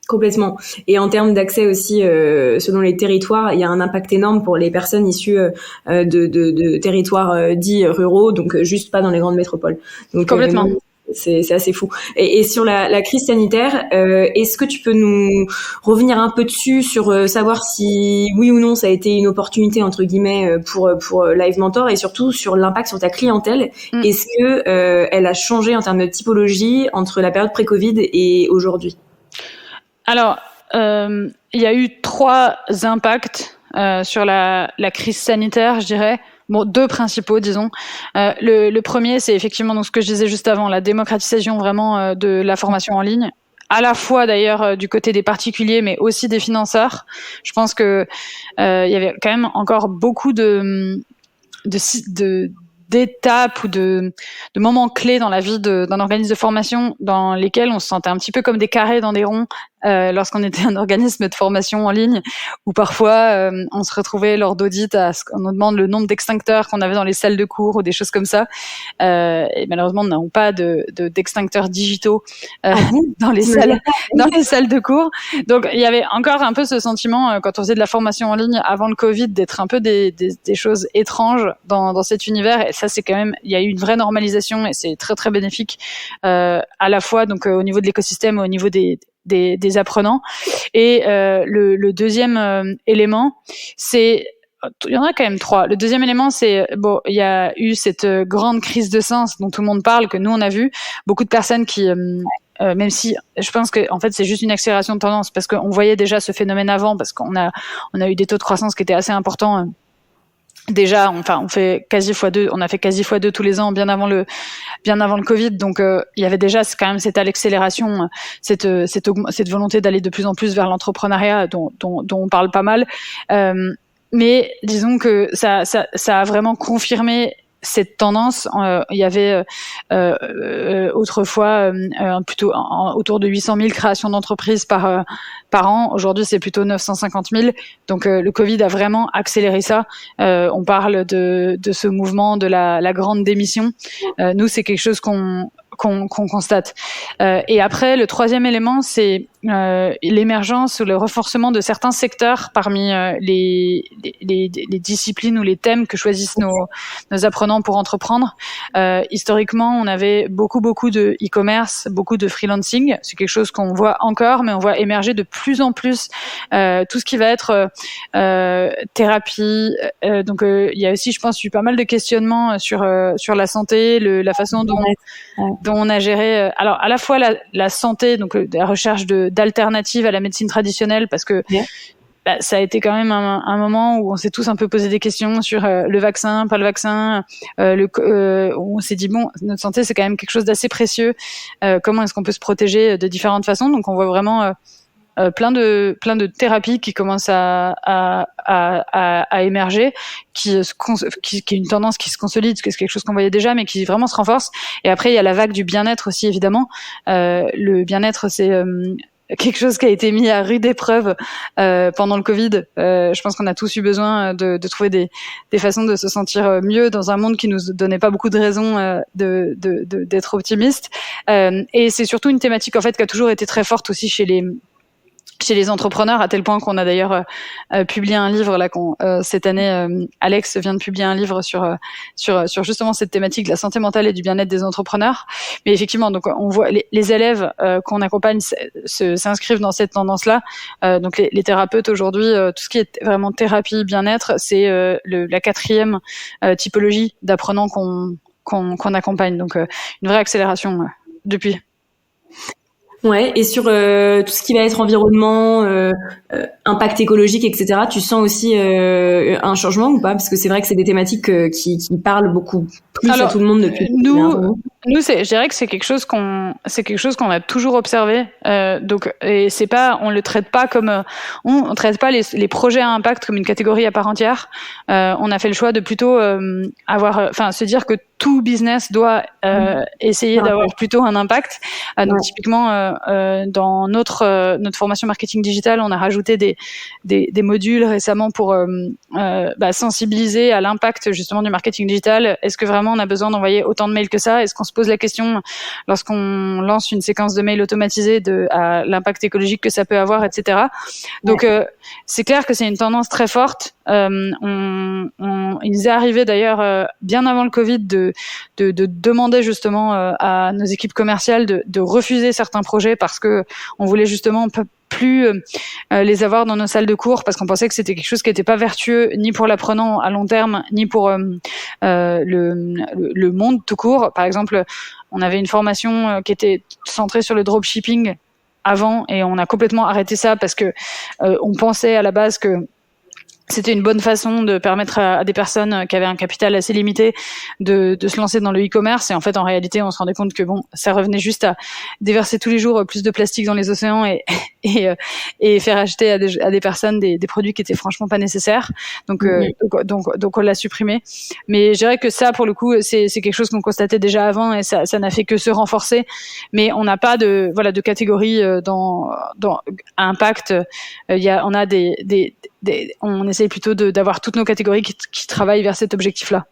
Complètement. Et en termes d'accès aussi, selon les territoires, il y a un impact énorme pour les personnes issues de territoires dits ruraux, donc juste pas dans les grandes métropoles. Donc, complètement. C'est assez fou. Et sur la crise sanitaire, est-ce que tu peux nous revenir un peu dessus sur savoir si oui ou non ça a été une opportunité entre guillemets pour Live Mentor, et surtout sur l'impact sur ta clientèle. Est-ce que elle a changé en termes de typologie entre la période pré-Covid et aujourd'hui? Alors, il y a eu 3 impacts sur la crise sanitaire, je dirais. Bon, 2 principaux, disons. Le premier, c'est effectivement donc ce que je disais juste avant, la démocratisation vraiment de la formation en ligne, à la fois d'ailleurs du côté des particuliers, mais aussi des financeurs. Je pense que il y avait quand même encore beaucoup d'étapes ou de moments clés dans la vie d'un organisme de formation dans lesquels on se sentait un petit peu comme des carrés dans des ronds lorsqu'on était un organisme de formation en ligne, où parfois on se retrouvait lors d'audits à ce qu'on nous demande le nombre d'extincteurs qu'on avait dans les salles de cours ou des choses comme ça. Et malheureusement, nous n'avons pas d'extincteurs digitaux dans les salles de cours. Donc il y avait encore un peu ce sentiment quand on faisait de la formation en ligne avant le Covid d'être un peu des choses étranges dans cet univers. Et ça, c'est quand même, il y a eu une vraie normalisation et c'est très très bénéfique à la fois donc au niveau de l'écosystème, au niveau des apprenants. Et le deuxième élément, c'est, il y en a quand même 3. Le deuxième élément, c'est bon, il y a eu cette grande crise de sens dont tout le monde parle, que nous on a vu beaucoup de personnes qui même si je pense que en fait c'est juste une accélération de tendance, parce qu'on voyait déjà ce phénomène avant, parce qu'on a eu des taux de croissance qui étaient assez importants. Déjà, enfin, on a fait quasi x2 tous les ans, bien avant le Covid. Donc, il y avait déjà quand même cette accélération, cette volonté d'aller de plus en plus vers l'entrepreneuriat dont on parle pas mal. Mais disons que ça a vraiment confirmé cette tendance. Il y avait autrefois plutôt autour de 800 000 créations d'entreprises par an. Aujourd'hui, c'est plutôt 950 000. Donc, le Covid a vraiment accéléré ça. On parle de ce mouvement de la grande démission. Nous, c'est quelque chose qu'on constate. Et après, le troisième élément, c'est l'émergence ou le renforcement de certains secteurs parmi les disciplines ou les thèmes que choisissent nos apprenants pour entreprendre. Historiquement, on avait beaucoup de e-commerce, beaucoup de freelancing. C'est quelque chose qu'on voit encore, mais on voit émerger de plus en plus tout ce qui va être thérapie. Donc, il y a aussi, je pense, eu pas mal de questionnements sur la santé, la façon dont on a géré. Alors, à la fois la santé, donc la recherche d'alternatives à la médecine traditionnelle, parce que ça a été quand même un moment où on s'est tous un peu posé des questions sur le vaccin, pas le vaccin, où on s'est dit bon, notre santé c'est quand même quelque chose d'assez précieux. Comment est-ce qu'on peut se protéger de différentes façons? Donc on voit vraiment plein de thérapies qui commencent à émerger, qui est une tendance qui se consolide, que c'est quelque chose qu'on voyait déjà, mais qui vraiment se renforce. Et après, il y a la vague du bien-être aussi, évidemment. Le bien-être, c'est quelque chose qui a été mis à rude épreuve pendant le Covid. Je pense qu'on a tous eu besoin de trouver des façons de se sentir mieux dans un monde qui nous donnait pas beaucoup de raisons d'être optimiste. Et c'est surtout une thématique en fait qui a toujours été très forte aussi chez les entrepreneurs, à tel point qu'on a d'ailleurs publié un livre là cette année. Alex vient de publier un livre sur justement cette thématique de la santé mentale et du bien-être des entrepreneurs. Mais effectivement, donc on voit les élèves qu'on accompagne s'inscrivent dans cette tendance-là. Donc les thérapeutes aujourd'hui, tout ce qui est vraiment thérapie, bien-être, c'est la 4e typologie d'apprenants qu'on accompagne. Donc une vraie accélération depuis. Ouais, et sur tout ce qui va être environnement, impact écologique, etc., tu sens aussi un changement ou pas? Parce que c'est vrai que c'est des thématiques qui parlent beaucoup plus à tout le monde depuis. Nous, je dirais que c'est quelque chose qu'on a toujours observé. Donc, et c'est pas, on le traite pas comme, on traite pas les projets à impact comme une catégorie à part entière. On a fait le choix de plutôt se dire que tout business doit essayer d'avoir plutôt un impact. Donc typiquement dans notre formation marketing digital, on a rajouté des modules récemment pour sensibiliser à l'impact justement du marketing digital. Est-ce que vraiment on a besoin d'envoyer autant de mails que ça? Est-ce qu'on se pose la question lorsqu'on lance une séquence de mails automatisée à l'impact écologique que ça peut avoir, etc. Donc c'est clair que c'est une tendance très forte. Il nous est arrivé d'ailleurs bien avant le Covid de demander justement à nos équipes commerciales de refuser certains projets parce que on voulait justement plus les avoir dans nos salles de cours parce qu'on pensait que c'était quelque chose qui n'était pas vertueux ni pour l'apprenant à long terme ni pour le monde tout court. Par exemple, on avait une formation qui était centrée sur le dropshipping avant et on a complètement arrêté ça parce que on pensait à la base que c'était une bonne façon de permettre à des personnes qui avaient un capital assez limité de se lancer dans le e-commerce. Et en fait, en réalité, on se rendait compte que ça revenait juste à déverser tous les jours plus de plastique dans les océans et faire acheter à des personnes des produits qui étaient franchement pas nécessaires. Donc on l'a supprimé. Mais je dirais que ça, pour le coup, c'est quelque chose qu'on constatait déjà avant et ça n'a fait que se renforcer. Mais on n'a pas de catégorie dans impact. On a on essaye plutôt d'avoir toutes nos catégories qui travaillent vers cet objectif-là.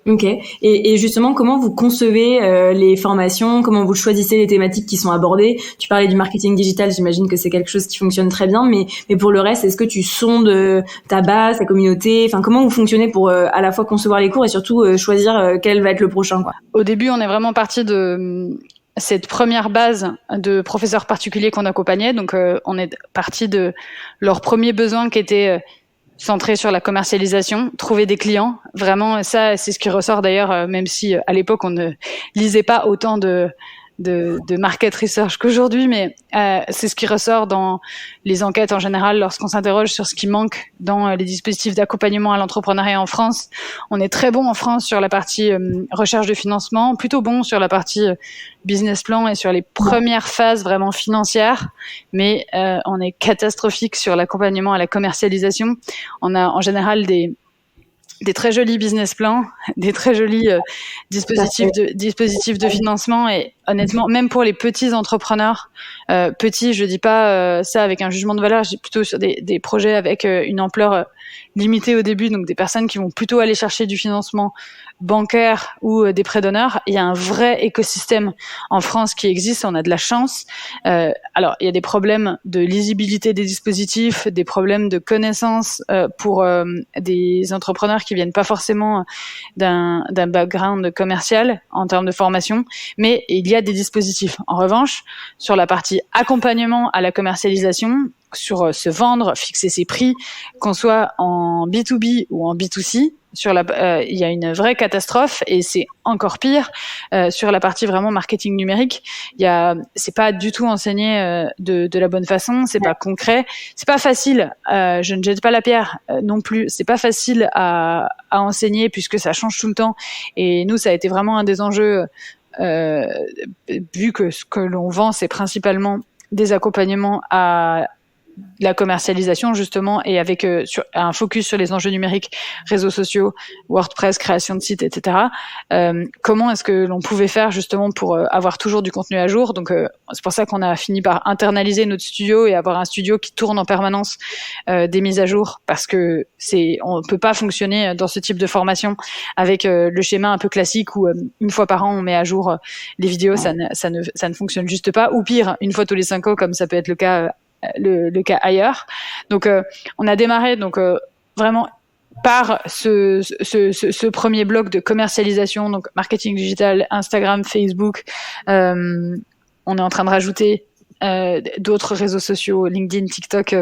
Ok. Et justement, comment vous concevez les formations? Comment vous choisissez les thématiques qui sont abordées? Tu parlais du marketing digital, j'imagine que c'est quelque chose qui fonctionne très bien, mais pour le reste, est-ce que tu sondes ta base, ta communauté? Enfin, comment vous fonctionnez pour à la fois concevoir les cours et surtout choisir quel va être le prochain, quoi? Au début, on est vraiment parti de cette première base de professeurs particuliers qu'on accompagnait. Donc, on est parti de leurs premiers besoins qui étaient centrés sur la commercialisation, trouver des clients. Vraiment, ça, c'est ce qui ressort d'ailleurs, même si à l'époque, on ne lisait pas autant de market research qu'aujourd'hui, mais c'est ce qui ressort dans les enquêtes en général lorsqu'on s'interroge sur ce qui manque dans les dispositifs d'accompagnement à l'entrepreneuriat en France. On est très bon en France sur la partie recherche de financement, plutôt bon sur la partie business plan et sur les premières phases vraiment financières, mais on est catastrophique sur l'accompagnement à la commercialisation. On a en général des très jolis business plans, des très jolis dispositifs de financement et honnêtement, même pour les petits entrepreneurs, petits, je dis pas ça avec un jugement de valeur, je dis plutôt sur des projets avec une ampleur limitée au début, donc des personnes qui vont plutôt aller chercher du financement bancaire ou des prêts d'honneur. Il y a un vrai écosystème en France qui existe, on a de la chance. Alors, il y a des problèmes de lisibilité des dispositifs, des problèmes de connaissance pour des entrepreneurs qui viennent pas forcément d'un background commercial en termes de formation, mais il y a des dispositifs. En revanche, sur la partie accompagnement à la commercialisation, sur se vendre, fixer ses prix, qu'on soit en B2B ou en B2C, il y a une vraie catastrophe et c'est encore pire sur la partie vraiment marketing numérique. C'est pas du tout enseigné de la bonne façon, c'est pas concret, c'est pas facile. Je ne jette pas la pierre non plus. C'est pas facile à enseigner puisque ça change tout le temps. Et nous, ça a été vraiment un des enjeux vu que ce que l'on vend, c'est principalement des accompagnements à la commercialisation justement et avec un focus sur les enjeux numériques, réseaux sociaux, WordPress, création de sites, etc. Comment est-ce que l'on pouvait faire justement pour avoir toujours du contenu à jour? Donc c'est pour ça qu'on a fini par internaliser notre studio et avoir un studio qui tourne en permanence des mises à jour parce que on peut pas fonctionner dans ce type de formation avec le schéma un peu classique où une fois par an on met à jour les vidéos, ça ne fonctionne juste pas, ou pire, une fois tous les 5 ans comme ça peut être le cas ailleurs. Donc on a démarré vraiment par ce premier bloc de commercialisation, donc marketing digital, Instagram, Facebook. On est en train de rajouter d'autres réseaux sociaux, LinkedIn, TikTok,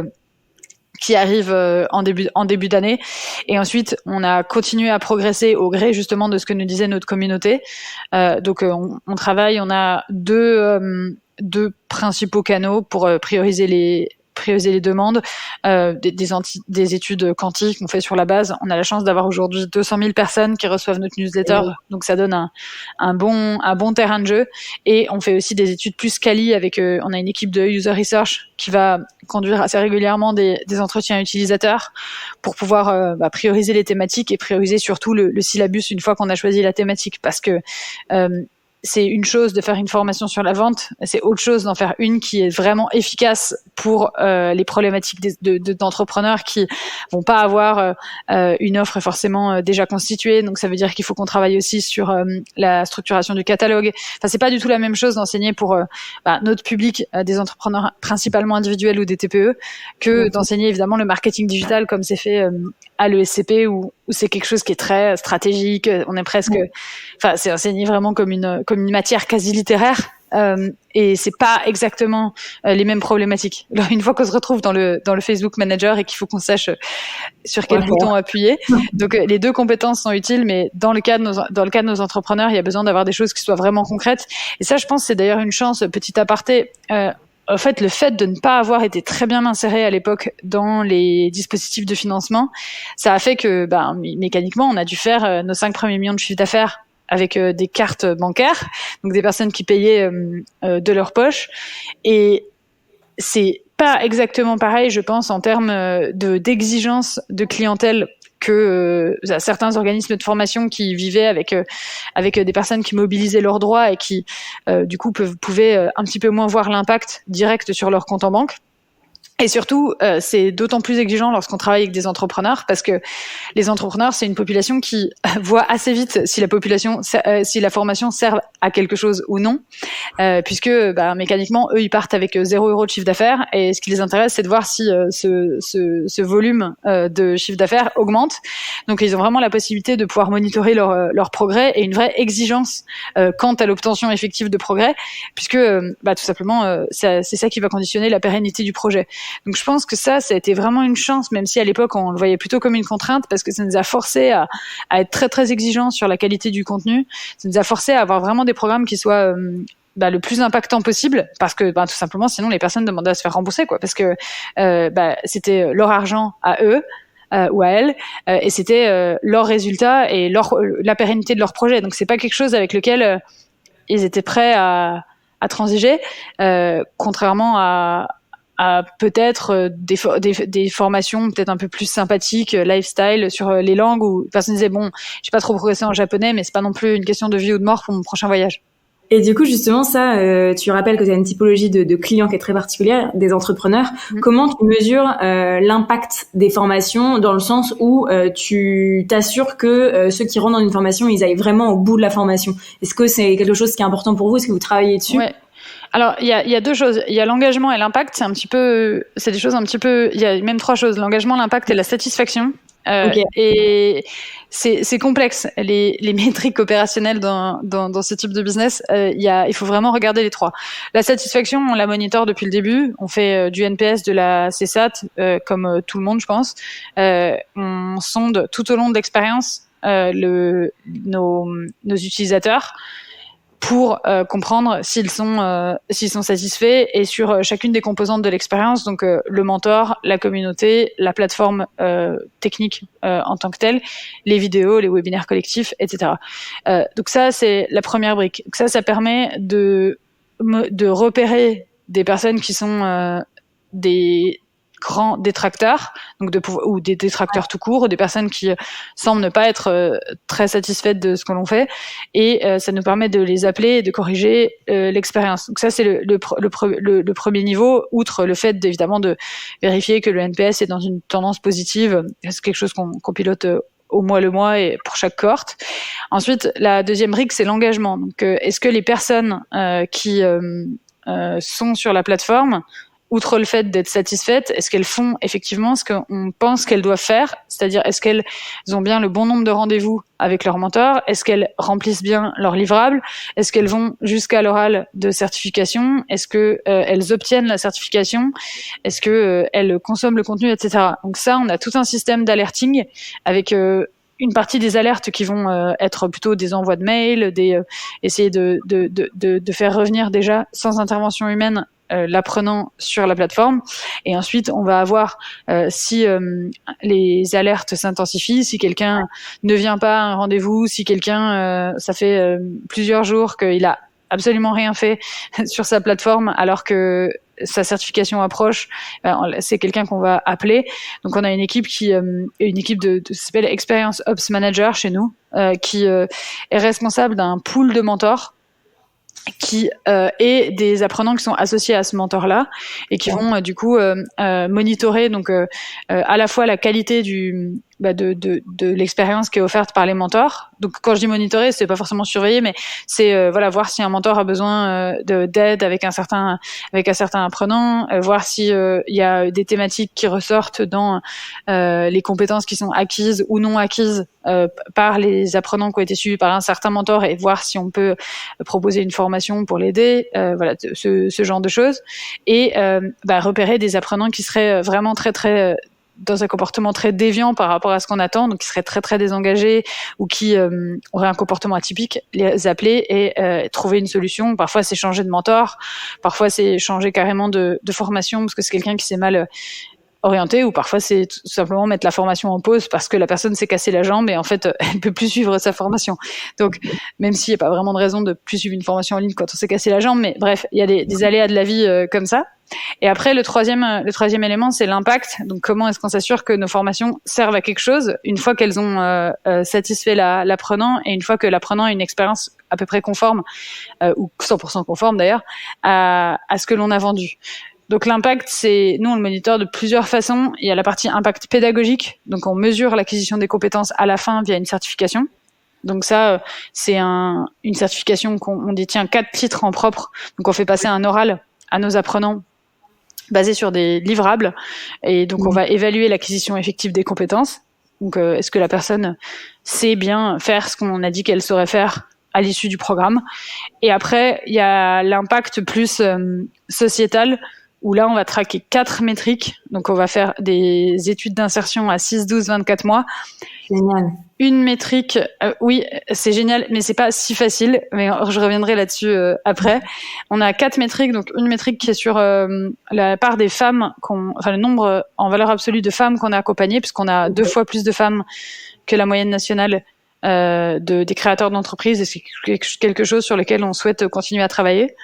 qui arrivent en début d'année. Et ensuite, on a continué à progresser au gré justement de ce que nous disait notre communauté. Donc on travaille, on a deux principaux canaux pour prioriser les demandes, des études quantiques qu'on fait sur la base. On a la chance d'avoir aujourd'hui 200 000 personnes qui reçoivent notre newsletter, donc ça donne un bon terrain de jeu. Et on fait aussi des études plus quali avec, on a une équipe de user research qui va conduire assez régulièrement des entretiens utilisateurs pour pouvoir prioriser les thématiques et prioriser surtout le syllabus une fois qu'on a choisi la thématique, parce que c'est une chose de faire une formation sur la vente, c'est autre chose d'en faire une qui est vraiment efficace pour les problématiques d'entrepreneurs qui vont pas avoir une offre forcément déjà constituée. Donc ça veut dire qu'il faut qu'on travaille aussi sur la structuration du catalogue. Enfin, c'est pas du tout la même chose d'enseigner pour notre public, des entrepreneurs principalement individuels ou des TPE, que d'enseigner évidemment le marketing digital comme c'est fait à l'ESCP où c'est quelque chose qui est très stratégique. On est presque, c'est enseigné vraiment comme une matière quasi littéraire. Et c'est pas exactement les mêmes problématiques. Alors, une fois qu'on se retrouve dans le Facebook Manager et qu'il faut qu'on sache sur quel bouton appuyer. Donc les deux compétences sont utiles, mais dans le cas de nos entrepreneurs, il y a besoin d'avoir des choses qui soient vraiment concrètes. Et ça, je pense, c'est d'ailleurs une chance. Petit aparté. En fait, le fait de ne pas avoir été très bien inséré à l'époque dans les dispositifs de financement, ça a fait que, mécaniquement, on a dû faire nos 5 premiers millions de chiffre d'affaires avec des cartes bancaires, donc des personnes qui payaient de leur poche. Et c'est pas exactement pareil, je pense, en termes d'exigence de clientèle que certains organismes de formation qui vivaient avec des personnes qui mobilisaient leurs droits et qui du coup pouvaient un petit peu moins voir l'impact direct sur leur compte en banque. Et surtout, c'est d'autant plus exigeant lorsqu'on travaille avec des entrepreneurs, parce que les entrepreneurs, c'est une population qui voit assez vite si la formation sert à quelque chose ou non, puisque mécaniquement, eux, ils partent avec 0 € de chiffre d'affaires, et ce qui les intéresse, c'est de voir si ce volume de chiffre d'affaires augmente. Donc, ils ont vraiment la possibilité de pouvoir monitorer leur progrès et une vraie exigence quant à l'obtention effective de progrès, puisque tout simplement, c'est ça qui va conditionner la pérennité du projet. Donc je pense que ça a été vraiment une chance, même si à l'époque on le voyait plutôt comme une contrainte, parce que ça nous a forcé à être très très exigeants sur la qualité du contenu. Ça nous a forcé à avoir vraiment des programmes qui soient le plus impactant possible, parce que tout simplement sinon les personnes demandaient à se faire rembourser, quoi, parce que c'était leur argent à eux ou à elles, et c'était leur résultat et la pérennité de leur projet. Donc c'est pas quelque chose avec lequel ils étaient prêts à transiger, contrairement à peut-être des formations peut-être un peu plus sympathiques, lifestyle, sur les langues, où personne disait j'ai pas trop progressé en japonais, mais c'est pas non plus une question de vie ou de mort pour mon prochain voyage. Et du coup, justement, ça, tu rappelles que tu as une typologie de clients qui est très particulière, des entrepreneurs. Comment tu mesures l'impact des formations, dans le sens où tu t'assures que ceux qui rentrent dans une formation, ils aillent vraiment au bout de la formation? Est-ce que c'est quelque chose qui est important pour vous? Est-ce que vous travaillez dessus? Ouais. Alors, il y a deux choses. Il y a l'engagement et l'impact. C'est des choses un petit peu, il y a même 3 choses. L'engagement, l'impact et la satisfaction. Okay. Et c'est complexe, les métriques opérationnelles dans ce type de business. Il faut vraiment regarder les 3. La satisfaction, on la monitore depuis le début. On fait du NPS, de la CSAT, comme tout le monde, je pense. On sonde tout au long de l'expérience nos utilisateurs pour comprendre s'ils sont satisfaits, et sur chacune des composantes de l'expérience, donc le mentor, la communauté, la plateforme technique en tant que telle, les vidéos, les webinaires collectifs, etc. Donc ça, c'est la première brique. Donc ça permet de repérer des personnes qui sont des grands détracteurs, donc ou des détracteurs tout court, des personnes qui semblent ne pas être très satisfaites de ce que l'on fait, et ça nous permet de les appeler et de corriger l'expérience. Donc ça, c'est le premier niveau, outre le fait évidemment de vérifier que le NPS est dans une tendance positive. C'est quelque chose qu'on pilote au mois le mois et pour chaque cohorte. Ensuite, la deuxième brique, c'est l'engagement. Donc est-ce que les personnes qui sont sur la plateforme, outre le fait d'être satisfaites, est-ce qu'elles font effectivement ce qu'on pense qu'elles doivent faire? C'est-à-dire, est-ce qu'elles ont bien le bon nombre de rendez-vous avec leur mentor? Est-ce qu'elles remplissent bien leurs livrables? Est-ce qu'elles vont jusqu'à l'oral de certification? Est-ce que elles obtiennent la certification? Est-ce que elles consomment le contenu, etc. Donc ça, on a tout un système d'alerting avec une partie des alertes qui vont être plutôt des envois de mails, essayer de faire revenir déjà sans intervention humaine l'apprenant sur la plateforme. Et ensuite, on va avoir si les alertes s'intensifient, si quelqu'un ne vient pas à un rendez-vous, si quelqu'un, ça fait plusieurs jours qu'il a absolument rien fait sur sa plateforme alors que sa certification approche, c'est quelqu'un qu'on va appeler. Donc on a une équipe de s'appelle Experience Ops Manager chez nous, qui est responsable d'un pool de mentors et des apprenants qui sont associés à ce mentor-là et qui vont du coup monitorer donc à la fois la qualité de l'expérience qui est offerte par les mentors. Donc quand je dis monitorer, c'est pas forcément surveiller, mais c'est voir si un mentor a besoin d'aide avec un certain apprenant, voir si il y a des thématiques qui ressortent dans les compétences qui sont acquises ou non acquises par les apprenants qui ont été suivis par un certain mentor, et voir si on peut proposer une formation pour l'aider, ce genre de choses, et repérer des apprenants qui seraient vraiment très très dans un comportement très déviant par rapport à ce qu'on attend, donc qui seraient très très désengagés ou qui auraient un comportement atypique, les appeler et trouver une solution. Parfois c'est changer de mentor, parfois c'est changer carrément de formation parce que c'est quelqu'un qui s'est mal orienté, ou parfois c'est tout simplement mettre la formation en pause parce que la personne s'est cassée la jambe et en fait elle peut plus suivre sa formation. Donc même s'il n'y a pas vraiment de raison de plus suivre une formation en ligne quand on s'est cassé la jambe, mais bref, il y a des aléas de la vie comme ça. Et après le troisième élément, c'est l'impact. Donc comment est-ce qu'on s'assure que nos formations servent à quelque chose une fois qu'elles ont satisfait l'apprenant, et une fois que l'apprenant a une expérience à peu près conforme ou 100% conforme d'ailleurs à ce que l'on a vendu. Donc l'impact, nous on le monitor de plusieurs façons. Il y a la partie impact pédagogique, donc on mesure l'acquisition des compétences à la fin via une certification. Donc ça, c'est une certification qu'on détient 4 titres en propre. Donc on fait passer un oral à nos apprenants basé sur des livrables, et donc on va évaluer l'acquisition effective des compétences. Donc est-ce que la personne sait bien faire ce qu'on a dit qu'elle saurait faire à l'issue du programme. Et après, il y a l'impact plus sociétal, où là, on va traquer 4 métriques. Donc, on va faire des études d'insertion à 6, 12, 24 mois. Génial. Une métrique, oui, c'est génial, mais c'est pas si facile. Mais je reviendrai là-dessus après. On a 4 métriques. Donc, une métrique qui est sur la part des femmes, le nombre en valeur absolue de femmes qu'on a accompagnées, puisqu'on a 2 fois plus de femmes que la moyenne nationale des créateurs d'entreprises. Et c'est quelque chose sur lequel on souhaite continuer à travailler.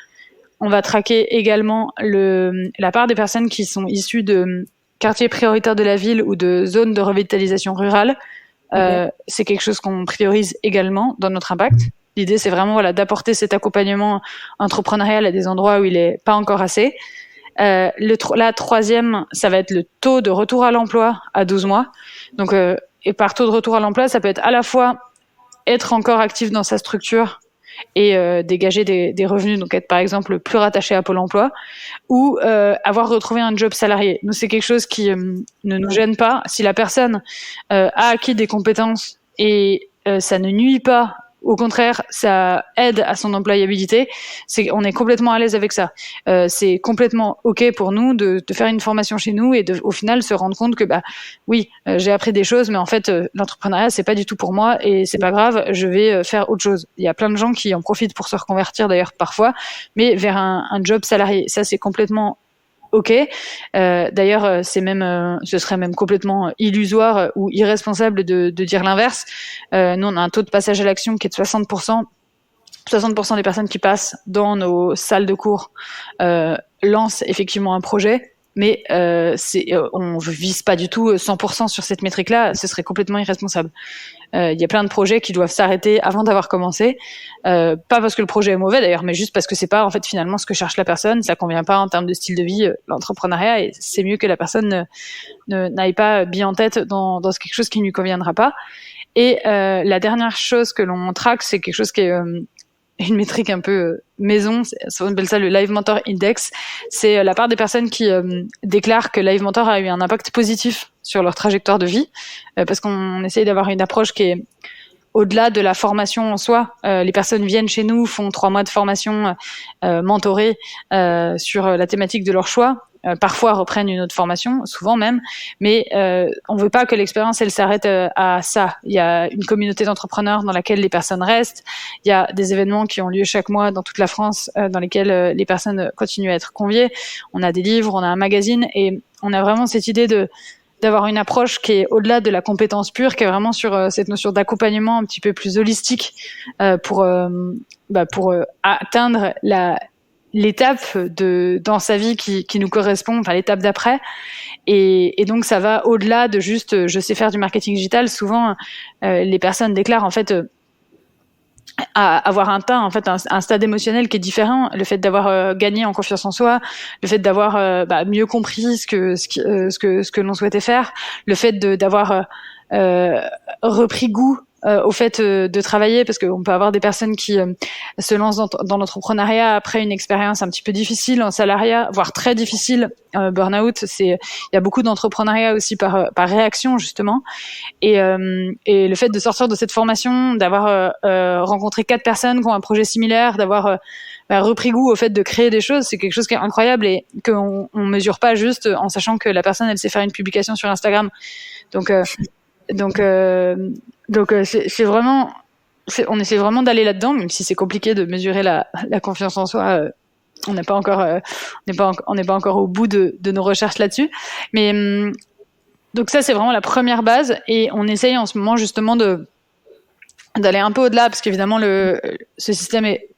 On va traquer également la part des personnes qui sont issues de quartiers prioritaires de la ville ou de zones de revitalisation rurale. Okay. C'est quelque chose qu'on priorise également dans notre impact. L'idée, c'est vraiment d'apporter cet accompagnement entrepreneurial à des endroits où il n'est pas encore assez. La troisième, ça va être le taux de retour à l'emploi à 12 mois. Donc, et par taux de retour à l'emploi, ça peut être à la fois être encore actif dans sa structure et dégager des revenus, donc être par exemple plus rattaché à Pôle emploi, ou avoir retrouvé un job salarié. Nous, c'est quelque chose qui ne nous gêne pas. Si la personne a acquis des compétences et ça ne nuit pas, au contraire, ça aide à son employabilité, on est complètement à l'aise avec ça. C'est complètement OK pour nous de faire une formation chez nous et au final se rendre compte que oui, j'ai appris des choses, mais en fait l'entrepreneuriat c'est pas du tout pour moi et c'est pas grave, je vais faire autre chose. Il y a plein de gens qui en profitent pour se reconvertir d'ailleurs parfois, mais vers un job salarié. Ça c'est complètement OK. D'ailleurs, ce serait même complètement illusoire ou irresponsable de dire l'inverse. Nous, on a un taux de passage à l'action qui est de 60%. 60% des personnes qui passent dans nos salles de cours lancent effectivement un projet, mais on vise pas du tout 100% sur cette métrique-là. Ce serait complètement irresponsable. Il y a plein de projets qui doivent s'arrêter avant d'avoir commencé, pas parce que le projet est mauvais d'ailleurs, mais juste parce que c'est pas en fait finalement ce que cherche la personne, ça convient pas en termes de style de vie, l'entrepreneuriat, et c'est mieux que la personne n'aille pas bien en tête dans quelque chose qui ne lui conviendra pas. Et la dernière chose que l'on traque, c'est quelque chose qui est une métrique un peu maison, on appelle ça le Live Mentor Index. C'est la part des personnes qui déclarent que Live Mentor a eu un impact positif sur leur trajectoire de vie, parce qu'on essaye d'avoir une approche qui est au-delà de la formation en soi. Les personnes viennent chez nous, font 3 mois de formation mentorée sur la thématique de leur choix. parfois reprennent une autre formation, souvent même, mais on veut pas que l'expérience elle s'arrête à ça. Il y a une communauté d'entrepreneurs dans laquelle les personnes restent, il y a des événements qui ont lieu chaque mois dans toute la France dans lesquels les personnes continuent à être conviées. On a des livres, on a un magazine et on a vraiment cette idée d'avoir une approche qui est au-delà de la compétence pure, qui est vraiment sur cette notion d'accompagnement un petit peu plus holistique pour atteindre l'étape dans sa vie qui nous correspond, enfin l'étape d'après. Et donc ça va au-delà de juste je sais faire du marketing digital. Souvent les personnes déclarent en fait à avoir un stade émotionnel qui est différent, le fait d'avoir gagné en confiance en soi, le fait d'avoir mieux compris ce que l'on souhaitait faire, le fait d'avoir repris goût au fait de travailler, parce qu'on peut avoir des personnes qui se lancent dans l'entrepreneuriat après une expérience un petit peu difficile en salariat, voire très difficile, burn-out. Il y a beaucoup d'entrepreneuriat aussi par réaction justement, et le fait de sortir de cette formation, d'avoir rencontré 4 personnes qui ont un projet similaire, d'avoir repris goût au fait de créer des choses, c'est quelque chose qui est incroyable et qu'on mesure pas juste en sachant que la personne elle sait faire une publication sur Instagram. Donc c'est vraiment, on essaie vraiment d'aller là-dedans, même si c'est compliqué de mesurer la confiance en soi. On n'est pas encore au bout de nos recherches là-dessus. Mais donc ça, c'est vraiment la première base, et on essaye en ce moment justement d'aller un peu au-delà, parce qu'évidemment ce système est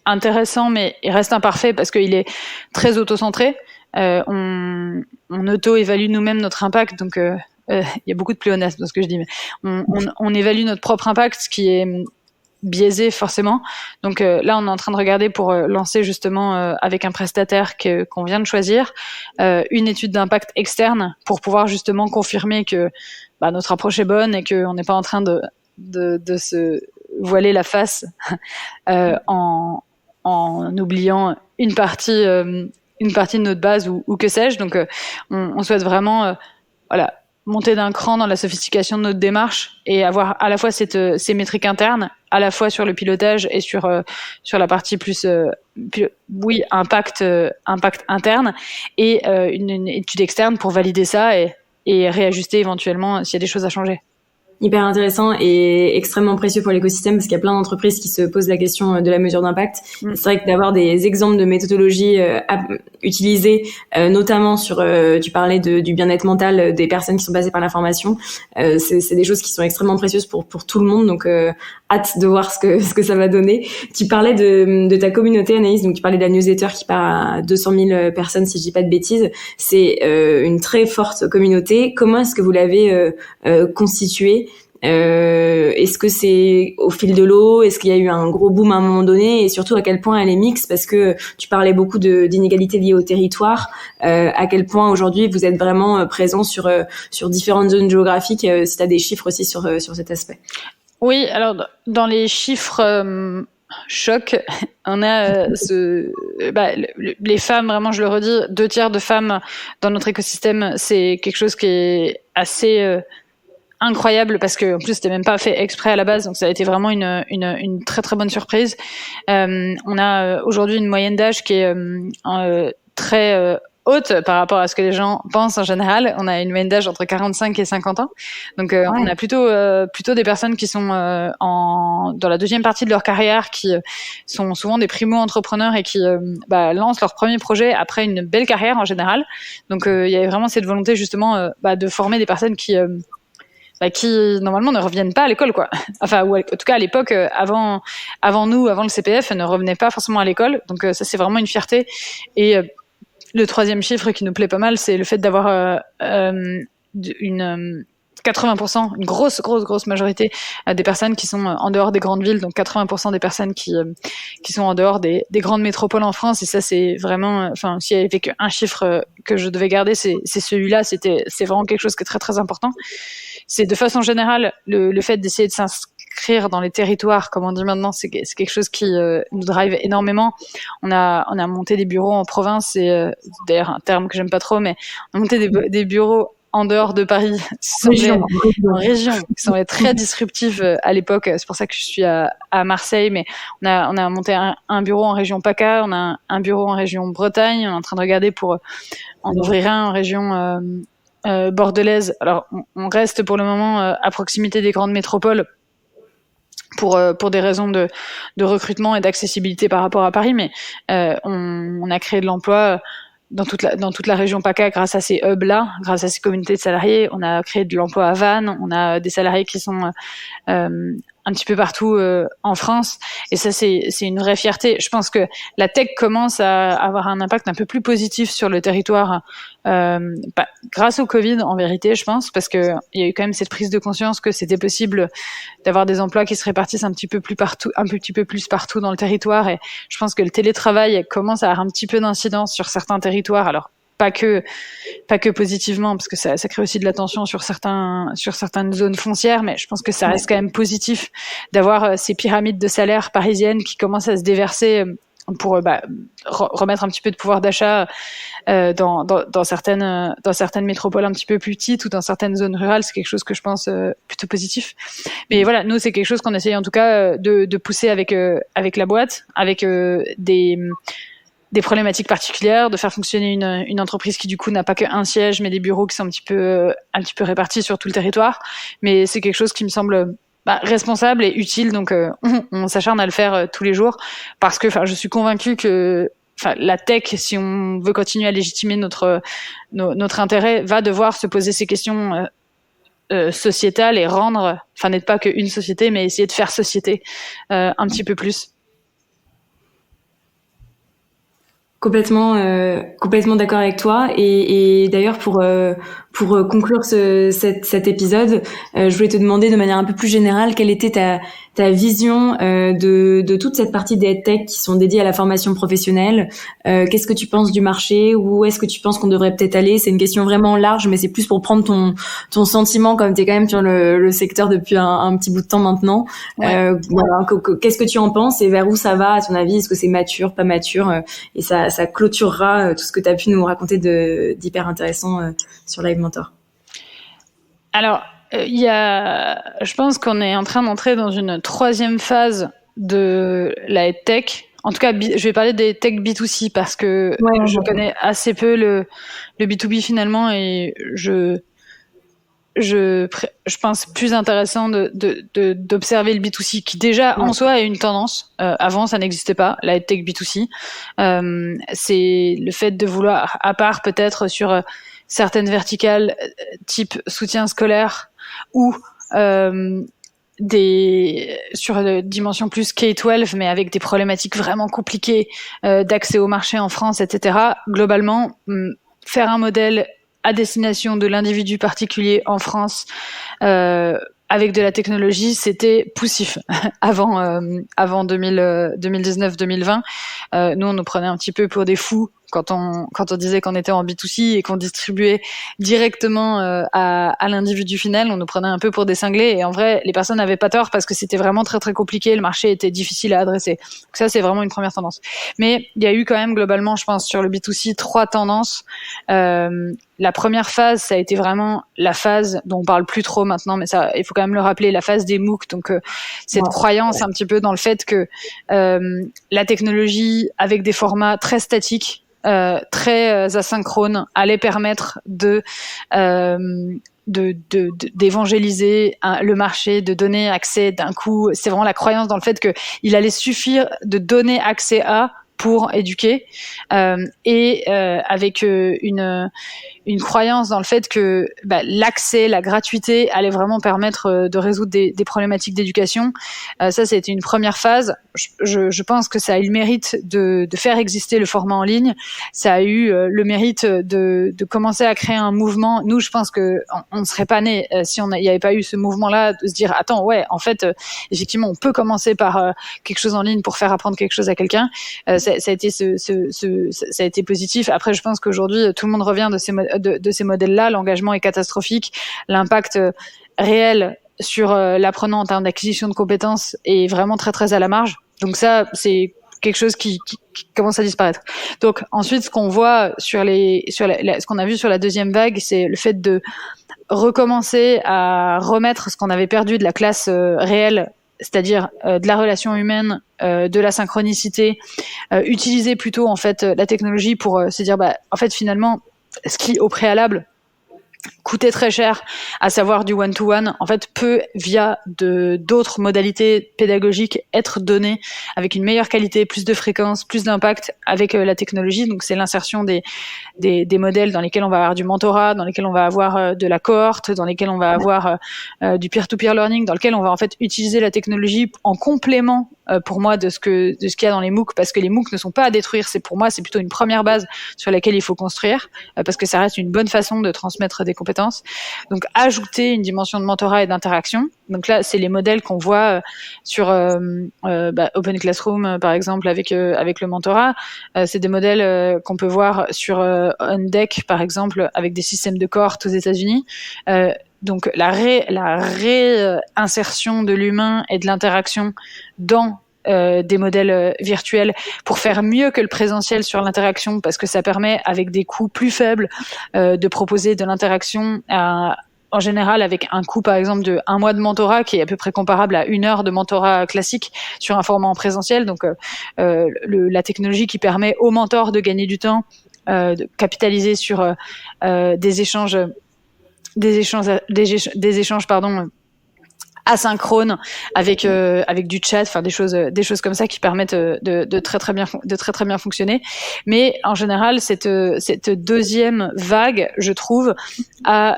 intéressant, mais il reste imparfait parce qu'il est très auto-centré. On auto-évalue nous-mêmes notre impact, donc il y a beaucoup de pléonasme dans ce que je dis, mais on évalue notre propre impact, ce qui est biaisé forcément. Donc là, on est en train de regarder pour lancer justement avec un prestataire qu'on vient de choisir une étude d'impact externe pour pouvoir justement confirmer que notre approche est bonne et qu'on n'est pas en train de se voiler la face en oubliant une partie de notre base ou que sais-je. Donc on souhaite vraiment monter d'un cran dans la sophistication de notre démarche et avoir à la fois ces métriques internes, à la fois sur le pilotage et sur la partie plus impact interne, et une étude externe pour valider ça et réajuster éventuellement s'il y a des choses à changer. Hyper intéressant et extrêmement précieux pour l'écosystème, parce qu'il y a plein d'entreprises qui se posent la question de la mesure d'impact. C'est vrai que d'avoir des exemples de méthodologies utilisées, notamment sur, tu parlais du bien-être mental des personnes qui sont passées par la formation, c'est des choses qui sont extrêmement précieuses pour tout le monde. Donc hâte de voir ce que ça va donner. Tu parlais de ta communauté, Anaïs, donc tu parlais de la newsletter qui part à 200 000 personnes, si je dis pas de bêtises. C'est une très forte communauté. Comment est-ce que vous l'avez constituée? Est-ce que c'est au fil de l'eau? Est-ce qu'il y a eu un gros boom à un moment donné? Et surtout, à quel point elle est mixte? Parce que tu parlais beaucoup d'inégalités liées au territoire. À quel point aujourd'hui vous êtes vraiment présent sur différentes zones géographiques? Si tu as des chiffres aussi sur cet aspect. Oui, alors dans les chiffres choc, on a les femmes, vraiment je le redis, 2/3 de femmes dans notre écosystème, c'est quelque chose qui est assez incroyable, parce que en plus c'était même pas fait exprès à la base, donc ça a été vraiment une très très bonne surprise. On a aujourd'hui une moyenne d'âge qui est très haute par rapport à ce que les gens pensent en général. On a une moyenne d'âge entre 45 et 50 ans. Donc on a plutôt des personnes qui sont dans la deuxième partie de leur carrière, qui sont souvent des primo-entrepreneurs et qui lancent leur premier projet après une belle carrière en général. Donc il y avait vraiment cette volonté justement de former des personnes qui normalement ne reviennent pas à l'école, quoi. Enfin, ou en tout cas à l'époque, avant nous, avant le CPF, ne revenaient pas forcément à l'école. Donc ça, c'est vraiment une fierté. Et le troisième chiffre qui nous plaît pas mal, c'est le fait d'avoir 80%, une grosse majorité des personnes qui sont en dehors des grandes villes, donc 80% des personnes qui sont en dehors des grandes métropoles en France. Et ça, c'est vraiment, s'il y avait qu'un chiffre que je devais garder, c'est celui-là. C'est vraiment quelque chose qui est très très important. C'est de façon générale le fait d'essayer de s'inscrire dans les territoires, comme on dit maintenant, c'est quelque chose qui nous drive énormément. On a monté des bureaux en province, c'est d'ailleurs un terme que j'aime pas trop, mais on a monté des bureaux en dehors de Paris, en région, qui semblait très disruptif à l'époque. C'est pour ça que je suis à Marseille, mais on a monté un bureau en région PACA, on a un bureau en région Bretagne, on est en train de regarder pour en ouvrir un en région bordelaise. Alors, on reste pour le moment à proximité des grandes métropoles pour des raisons de recrutement et d'accessibilité par rapport à Paris, mais on a créé de l'emploi dans toute la région PACA grâce à ces hubs-là, grâce à ces communautés de salariés. On a créé de l'emploi à Vannes, on a des salariés qui sont un petit peu partout en France, et ça c'est une vraie fierté. Je pense que la tech commence à avoir un impact un peu plus positif sur le territoire grâce au Covid en vérité, je pense, parce que il y a eu quand même cette prise de conscience que c'était possible d'avoir des emplois qui se répartissent un petit peu plus partout dans le territoire, et je pense que le télétravail commence à avoir un petit peu d'incidence sur certains territoires. Alors pas que positivement, parce que ça crée aussi de la tension sur certaines zones foncières, mais je pense que ça reste quand même positif d'avoir ces pyramides de salaires parisiennes qui commencent à se déverser pour remettre un petit peu de pouvoir d'achat dans certaines métropoles un petit peu plus petites ou dans certaines zones rurales. C'est quelque chose que je pense plutôt positif. Mais voilà, nous c'est quelque chose qu'on essaye en tout cas de pousser avec la boîte, avec des problématiques particulières, de faire fonctionner une entreprise qui du coup n'a pas qu'un siège, mais des bureaux qui sont un petit peu répartis sur tout le territoire. Mais c'est quelque chose qui me semble responsable et utile, donc on s'acharne à le faire tous les jours, parce que je suis convaincue que la tech, si on veut continuer à légitimer notre intérêt, va devoir se poser ces questions sociétales et n'être pas qu'une société, mais essayer de faire société un petit peu plus. Complètement d'accord avec toi, et d'ailleurs pour conclure cet épisode, je voulais te demander de manière un peu plus générale quelle était ta vision de toute cette partie des EdTech qui sont dédiées à la formation professionnelle. Qu'est-ce que tu penses du marché? Où est-ce que tu penses qu'on devrait peut-être aller? C'est une question vraiment large, mais c'est plus pour prendre ton sentiment, comme tu es quand même sur le secteur depuis un petit bout de temps maintenant. Ouais. Voilà, qu'est-ce que tu en penses et vers où ça va à ton avis? Est-ce que c'est mature, pas mature? Et ça clôturera tout ce que tu as pu nous raconter d'hyper intéressant sur Live Mentor. Alors, je pense qu'on est en train d'entrer dans une troisième phase de la EdTech. En tout cas, je vais parler des tech B2C parce que je connais assez peu le B2B finalement, et je pense plus intéressant d'observer le B2C qui déjà en soi est une tendance. Avant, ça n'existait pas, la EdTech B2C. C'est le fait de vouloir, à part peut-être sur certaines verticales type soutien scolaire ou sur des dimensions plus K-12, mais avec des problématiques vraiment compliquées d'accès au marché en France, etc. Globalement, faire un modèle à destination de l'individu particulier en France avec de la technologie, c'était poussif avant 2019-2020. Nous, on nous prenait un petit peu pour des fous quand on disait qu'on était en B2C et qu'on distribuait directement à l'individu final. On nous prenait un peu pour des cinglés, et en vrai, les personnes n'avaient pas tort parce que c'était vraiment très très compliqué, le marché était difficile à adresser. Donc ça, c'est vraiment une première tendance. Mais il y a eu quand même globalement, je pense, sur le B2C, 3 tendances. La première phase, ça a été vraiment la phase dont on parle plus trop maintenant, mais ça, il faut quand même le rappeler, la phase des MOOC. Donc cette croyance un petit peu dans le fait que la technologie avec des formats très statiques, très asynchrone, allait permettre d'évangéliser le marché, de donner accès d'un coup. C'est vraiment la croyance dans le fait que il allait suffire de donner accès pour éduquer, avec une croyance dans le fait que l'accès, la gratuité allait vraiment permettre de résoudre des problématiques d'éducation. Ça, c'était une première phase. Je pense que ça a eu le mérite de faire exister le format en ligne. Ça a eu le mérite de commencer à créer un mouvement. Nous, je pense que on ne serait pas nés si il n'y avait pas eu ce mouvement-là, de se dire attends, en fait, effectivement, on peut commencer par quelque chose en ligne pour faire apprendre quelque chose à quelqu'un. Ça a été ça a été positif. Après, je pense qu'aujourd'hui, tout le monde revient de ces modèles-là. L'engagement est catastrophique. L'impact réel sur l'apprenant en termes d'acquisition de compétences est vraiment très très à la marge. Donc ça, c'est quelque chose qui commence à disparaître. Donc ensuite, ce qu'on voit ce qu'on a vu sur la deuxième vague, c'est le fait de recommencer à remettre ce qu'on avait perdu de la classe réelle, c'est-à-dire de la relation humaine, de la synchronicité, utiliser plutôt en fait la technologie pour se dire en fait finalement ce qui au préalable coûtait très cher, à savoir du one-to-one, en fait, peut, via d'autres modalités pédagogiques, être donné avec une meilleure qualité, plus de fréquence, plus d'impact avec la technologie. Donc, c'est l'insertion des modèles dans lesquels on va avoir du mentorat, dans lesquels on va avoir de la cohorte, dans lesquels on va avoir du peer-to-peer learning, dans lequel on va en fait utiliser la technologie en complément pour moi de ce qu'il y a dans les MOOC, parce que les MOOC ne sont pas à détruire. Pour moi, c'est plutôt une première base sur laquelle il faut construire, parce que ça reste une bonne façon de transmettre des compétences. Donc, ajouter une dimension de mentorat et d'interaction. Donc là, c'est les modèles qu'on voit sur Open Classroom, par exemple, avec le mentorat. C'est des modèles qu'on peut voir sur OnDeck, par exemple, avec des systèmes de cohortes aux États-Unis. Donc la réinsertion de l'humain et de l'interaction dans des modèles virtuels pour faire mieux que le présentiel sur l'interaction, parce que ça permet, avec des coûts plus faibles, de proposer de l'interaction en général avec un coût par exemple de 1 mois de mentorat qui est à peu près comparable à 1 heure de mentorat classique sur un format en présentiel. Donc la technologie qui permet aux mentors de gagner du temps, de capitaliser sur des échanges asynchrones avec du chat, enfin des choses comme ça qui permettent de très très bien fonctionner. Mais en général, cette deuxième vague, je trouve, a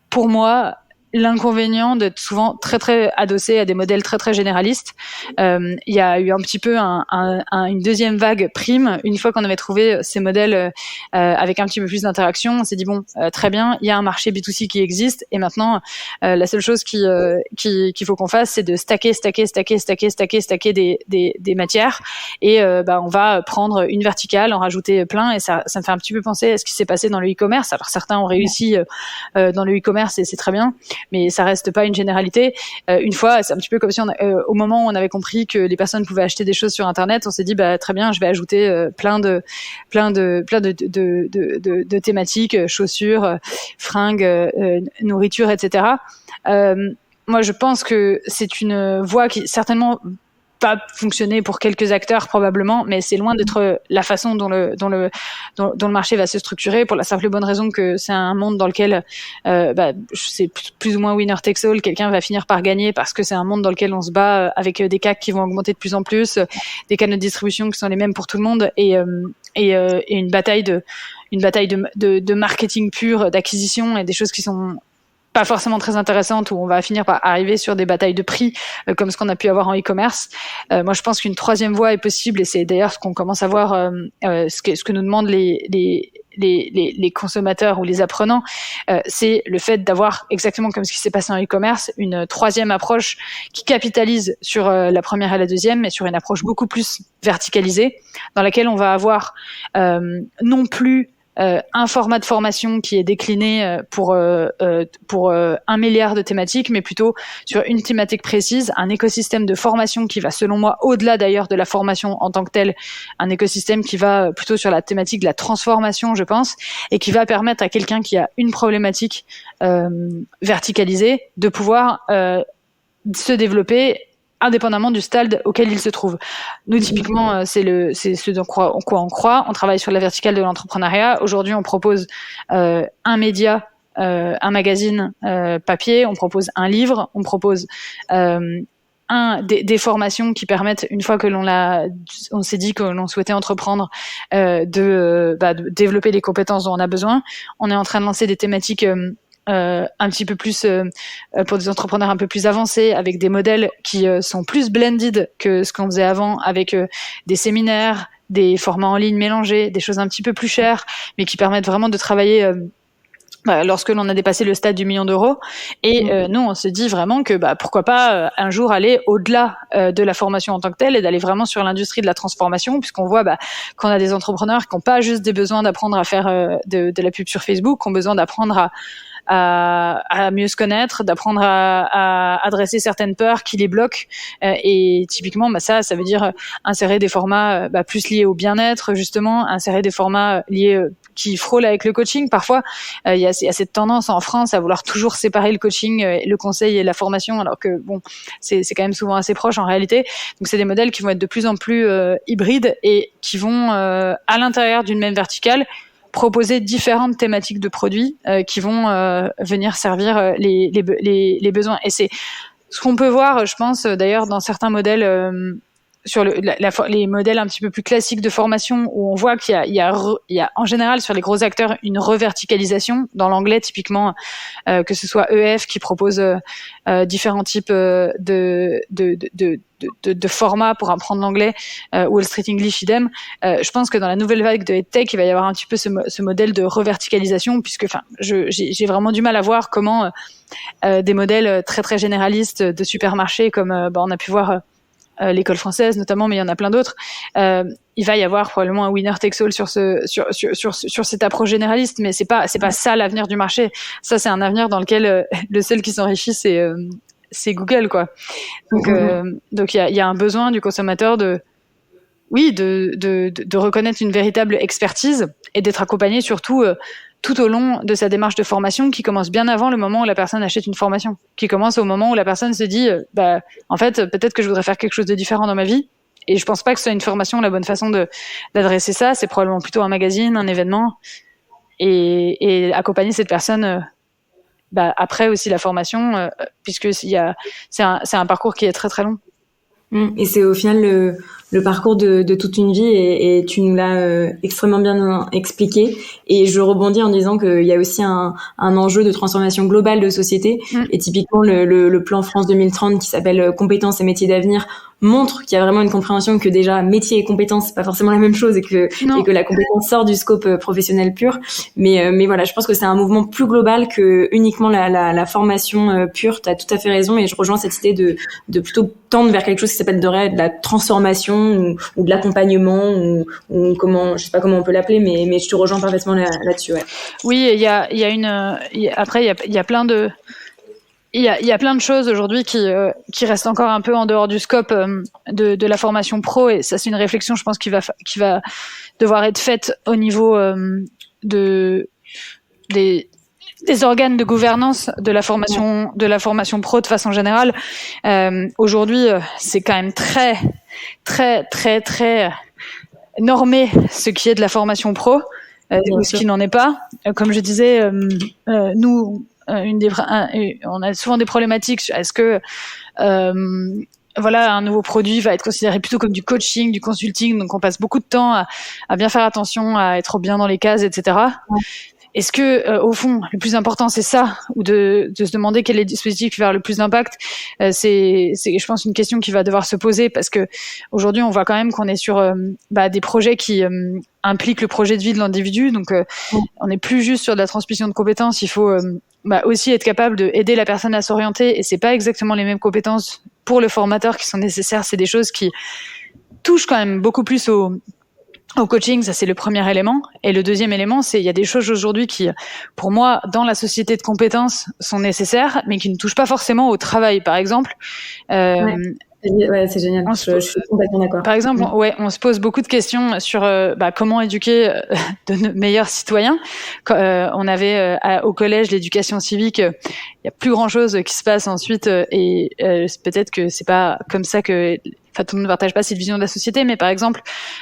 pour moi l'inconvénient d'être souvent très très adossé à des modèles très très généralistes. Il y a eu un petit peu une deuxième vague prime une fois qu'on avait trouvé ces modèles avec un petit peu plus d'interaction. On s'est dit très bien, il y a un marché B2C qui existe, et maintenant la seule chose qu'il faut qu'on fasse, c'est de stacker des matières, et on va prendre une verticale, en rajouter plein, et ça me fait un petit peu penser à ce qui s'est passé dans le e-commerce. Alors certains ont réussi dans le e-commerce, et c'est très bien, mais ça reste pas une généralité. Une fois, c'est un petit peu comme si au moment où on avait compris que les personnes pouvaient acheter des choses sur Internet, on s'est dit très bien, je vais ajouter plein de thématiques, chaussures, fringues, nourriture, etc. Moi, je pense que c'est une voie qui certainement pas fonctionner pour quelques acteurs probablement, mais c'est loin d'être la façon dont le marché va se structurer, pour la simple et bonne raison que c'est un monde dans lequel c'est plus ou moins winner takes all, quelqu'un va finir par gagner, parce que c'est un monde dans lequel on se bat avec des CAC qui vont augmenter de plus en plus, des canaux de distribution qui sont les mêmes pour tout le monde, et une bataille de marketing pur, d'acquisition, et des choses qui sont pas forcément très intéressante, où on va finir par arriver sur des batailles de prix comme ce qu'on a pu avoir en e-commerce. Moi, je pense qu'une troisième voie est possible, et c'est d'ailleurs ce qu'on commence à voir, ce que nous demandent les consommateurs ou les apprenants, c'est le fait d'avoir, exactement comme ce qui s'est passé en e-commerce, une troisième approche qui capitalise sur la première et la deuxième, mais sur une approche beaucoup plus verticalisée, dans laquelle on va avoir non plus un format de formation qui est décliné pour 1 milliard de thématiques, mais plutôt sur une thématique précise, un écosystème de formation qui va, selon moi, au-delà d'ailleurs de la formation en tant que telle, un écosystème qui va plutôt sur la thématique de la transformation, je pense, et qui va permettre à quelqu'un qui a une problématique verticalisée de pouvoir se développer indépendamment du stade auquel il se trouve. Nous, typiquement, c'est ce dans quoi on croit. On travaille sur la verticale de l'entrepreneuriat. Aujourd'hui, on propose un média, un magazine papier, on propose un livre, on propose des formations qui permettent, une fois que on s'est dit que l'on souhaitait entreprendre, de développer les compétences dont on a besoin. On est en train de lancer des thématiques un petit peu plus pour des entrepreneurs un peu plus avancés, avec des modèles qui sont plus blended que ce qu'on faisait avant, avec des séminaires, des formats en ligne mélangés, des choses un petit peu plus chères, mais qui permettent vraiment de travailler lorsque l'on a dépassé le stade du 1 million d'euros. Et nous, on se dit vraiment que pourquoi pas un jour aller au-delà de la formation en tant que telle et d'aller vraiment sur l'industrie de la transformation, puisqu'on voit qu'on a des entrepreneurs qui n'ont pas juste des besoins d'apprendre à faire de la pub sur Facebook, qui ont besoin d'apprendre à mieux se connaître, d'apprendre à adresser certaines peurs qui les bloquent. Et typiquement, ça veut dire insérer des formats plus liés au bien-être, justement, insérer des formats liés qui frôlent avec le coaching. Parfois, il y a cette tendance en France à vouloir toujours séparer le coaching, le conseil et la formation, alors que c'est quand même souvent assez proche en réalité. Donc, c'est des modèles qui vont être de plus en plus hybrides et qui vont, à l'intérieur d'une même verticale, proposer différentes thématiques de produits qui vont venir servir les besoins. Et c'est ce qu'on peut voir, je pense, d'ailleurs, dans certains modèles sur les modèles un petit peu plus classiques de formation, où on voit qu'il y a en général sur les gros acteurs une reverticalisation. Dans l'anglais, typiquement, que ce soit EF qui propose différents types de formats pour apprendre l'anglais, Wall Street English idem. Je pense que dans la nouvelle vague de EdTech, il va y avoir un petit peu ce modèle de reverticalisation, puisque j'ai vraiment du mal à voir comment des modèles très très généralistes de supermarchés comme on a pu voir l'école française notamment, mais il y en a plein d'autres. Il va y avoir probablement un winner takes all sur cette approche généraliste, mais c'est pas ça l'avenir du marché. Ça, c'est un avenir dans lequel le seul qui s'enrichit, c'est Google, quoi. Donc il y a un besoin du consommateur de reconnaître une véritable expertise et d'être accompagné surtout tout au long de sa démarche de formation, qui commence bien avant le moment où la personne achète une formation, qui commence au moment où la personne se dit en fait, peut-être que je voudrais faire quelque chose de différent dans ma vie, et je pense pas que ce soit une formation la bonne façon d'adresser ça. C'est probablement plutôt un magazine, un événement, et accompagner cette personne après aussi la formation, puisque c'est un parcours qui est très très long. Et c'est au final le parcours de toute une vie, et tu nous l'as extrêmement bien expliqué. Et je rebondis en disant qu'il y a aussi un enjeu de transformation globale de société. Et typiquement, le plan France 2030 qui s'appelle Compétences et métiers d'avenir montre qu'il y a vraiment une compréhension que déjà métier et compétences, c'est pas forcément la même chose, et que la compétence sort du scope professionnel pur. Mais voilà, je pense que c'est un mouvement plus global que uniquement la formation pure. T'as tout à fait raison, et je rejoins cette idée de plutôt tendre vers quelque chose qui s'appelle de la transformation ou de l'accompagnement, ou comment, je sais pas comment on peut l'appeler, mais je te rejoins parfaitement là-dessus. Ouais. Oui, il y a plein de il y a plein de choses aujourd'hui qui restent encore un peu en dehors du scope de la formation pro, et ça, c'est une réflexion, je pense, qui va devoir être faite au niveau des organes de gouvernance de la formation pro de façon générale. Aujourd'hui, c'est quand même très très très très normé ce qui est de la formation pro, ou ce qui n'en est pas. Comme je disais, nous, on a souvent des problématiques. Est-ce que un nouveau produit va être considéré plutôt comme du coaching, du consulting, donc on passe beaucoup de temps à bien faire attention, à être bien dans les cases, etc. Ouais. Est-ce que, au fond, le plus important, c'est ça, ou de se demander quel est le dispositif qui va avoir le plus d'impact? C'est, je pense, une question qui va devoir se poser, parce que aujourd'hui, on voit quand même qu'on est sur des projets qui impliquent le projet de vie de l'individu. Donc, on n'est plus juste sur de la transmission de compétences. Il faut aussi être capable d'aider la personne à s'orienter. Et c'est pas exactement les mêmes compétences pour le formateur qui sont nécessaires. C'est des choses qui touchent quand même beaucoup plus au coaching. Ça, c'est le premier élément. Et le deuxième élément, c'est il y a des choses aujourd'hui qui, pour moi, dans la société de compétences, sont nécessaires, mais qui ne touchent pas forcément au travail. Par exemple, ouais, c'est génial. Je suis complètement d'accord. Par exemple, on se pose beaucoup de questions sur comment éduquer de meilleurs citoyens. On avait au collège l'éducation civique. Il y a plus grand chose qui se passe ensuite, et peut-être que c'est pas comme ça que. Enfin, tout le monde ne partage pas cette vision de la société, mais par exemple,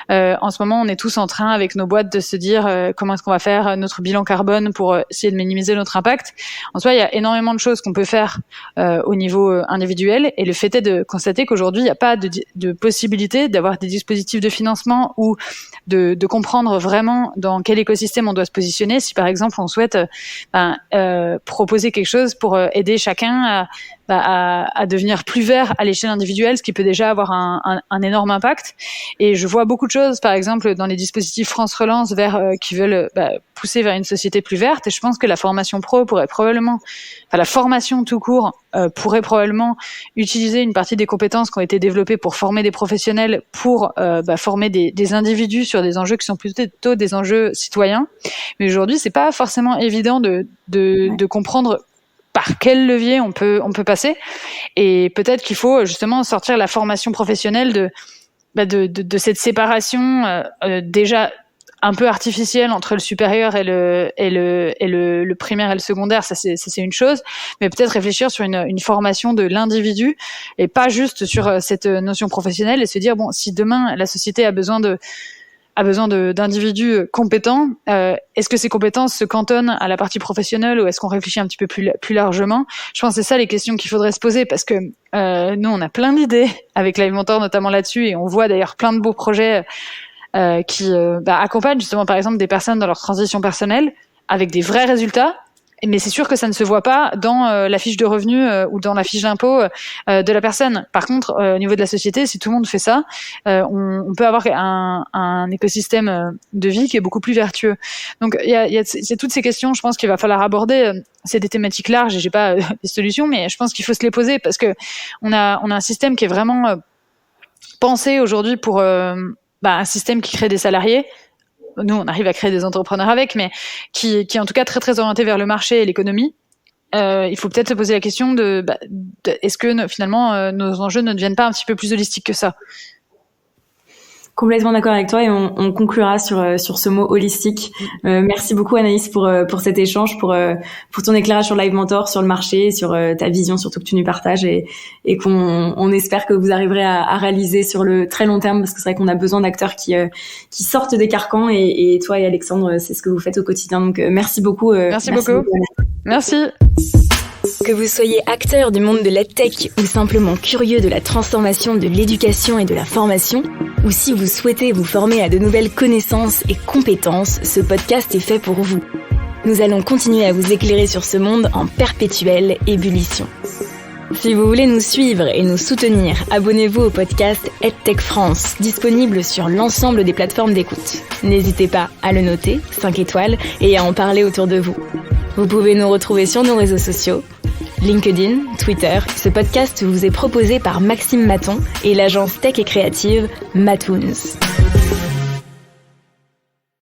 en ce moment, on est tous en train, avec nos boîtes, de se dire comment est-ce qu'on va faire notre bilan carbone pour essayer de minimiser notre impact. En soi, il y a énormément de choses qu'on peut faire au niveau individuel, et le fait est de constater qu'aujourd'hui, il n'y a pas de possibilité d'avoir des dispositifs de financement ou de comprendre vraiment dans quel écosystème on doit se positionner si, par exemple, on souhaite proposer quelque chose pour aider chacun à devenir plus vert à l'échelle individuelle, ce qui peut déjà avoir un énorme impact. Et je vois beaucoup de choses, par exemple dans les dispositifs France Relance, qui veulent pousser vers une société plus verte. Et je pense que la formation pro la formation tout court pourrait probablement utiliser une partie des compétences qui ont été développées pour former des professionnels, pour former des individus sur des enjeux qui sont plutôt des enjeux citoyens. Mais aujourd'hui, c'est pas forcément évident de comprendre par quel levier on peut passer. Et peut-être qu'il faut justement sortir la formation professionnelle de cette séparation déjà un peu artificielle entre le supérieur et le primaire et le secondaire. Ça c'est une chose, mais peut-être réfléchir sur une formation de l'individu et pas juste sur cette notion professionnelle, et se dire bon, si demain la société a besoin d'individus compétents, est-ce que ces compétences se cantonnent à la partie professionnelle, ou est-ce qu'on réfléchit un petit peu plus largement? Je pense que c'est ça les questions qu'il faudrait se poser, parce que nous on a plein d'idées avec Live Mentor notamment là-dessus, et on voit d'ailleurs plein de beaux projets qui accompagnent justement par exemple des personnes dans leur transition personnelle avec des vrais résultats. Mais c'est sûr que ça ne se voit pas dans la fiche de revenus ou dans la fiche d'impôt de la personne. Par contre, au niveau de la société, si tout le monde fait ça, on peut avoir un écosystème de vie qui est beaucoup plus vertueux. Donc, c'est toutes ces questions, je pense qu'il va falloir aborder. C'est des thématiques larges et j'ai pas des solutions, mais je pense qu'il faut se les poser, parce que on a un système qui est vraiment pensé aujourd'hui pour un système qui crée des salariés. Nous, on arrive à créer des entrepreneurs avec, mais qui est en tout cas très, très orienté vers le marché et l'économie. Il faut peut-être se poser la question est-ce que finalement nos enjeux ne deviennent pas un petit peu plus holistiques que ça? Complètement d'accord avec toi, et on conclura sur ce mot holistique. Merci beaucoup Anaïs pour cet échange, pour ton éclairage sur Live Mentor, sur le marché, sur ta vision surtout que tu nous partages, et qu'on espère que vous arriverez à réaliser sur le très long terme, parce que c'est vrai qu'on a besoin d'acteurs qui sortent des carcans, et toi et Alexandre, c'est ce que vous faites au quotidien. Donc merci beaucoup. Merci beaucoup. Merci. Que vous soyez acteur du monde de l'EdTech ou simplement curieux de la transformation de l'éducation et de la formation, ou si vous souhaitez vous former à de nouvelles connaissances et compétences, ce podcast est fait pour vous. Nous allons continuer à vous éclairer sur ce monde en perpétuelle ébullition. Si vous voulez nous suivre et nous soutenir, abonnez-vous au podcast EdTech France, disponible sur l'ensemble des plateformes d'écoute. N'hésitez pas à le noter, 5 étoiles, et à en parler autour de vous. Vous pouvez nous retrouver sur nos réseaux sociaux, LinkedIn, Twitter. Ce podcast vous est proposé par Maxime Maton et l'agence tech et créative Matoons.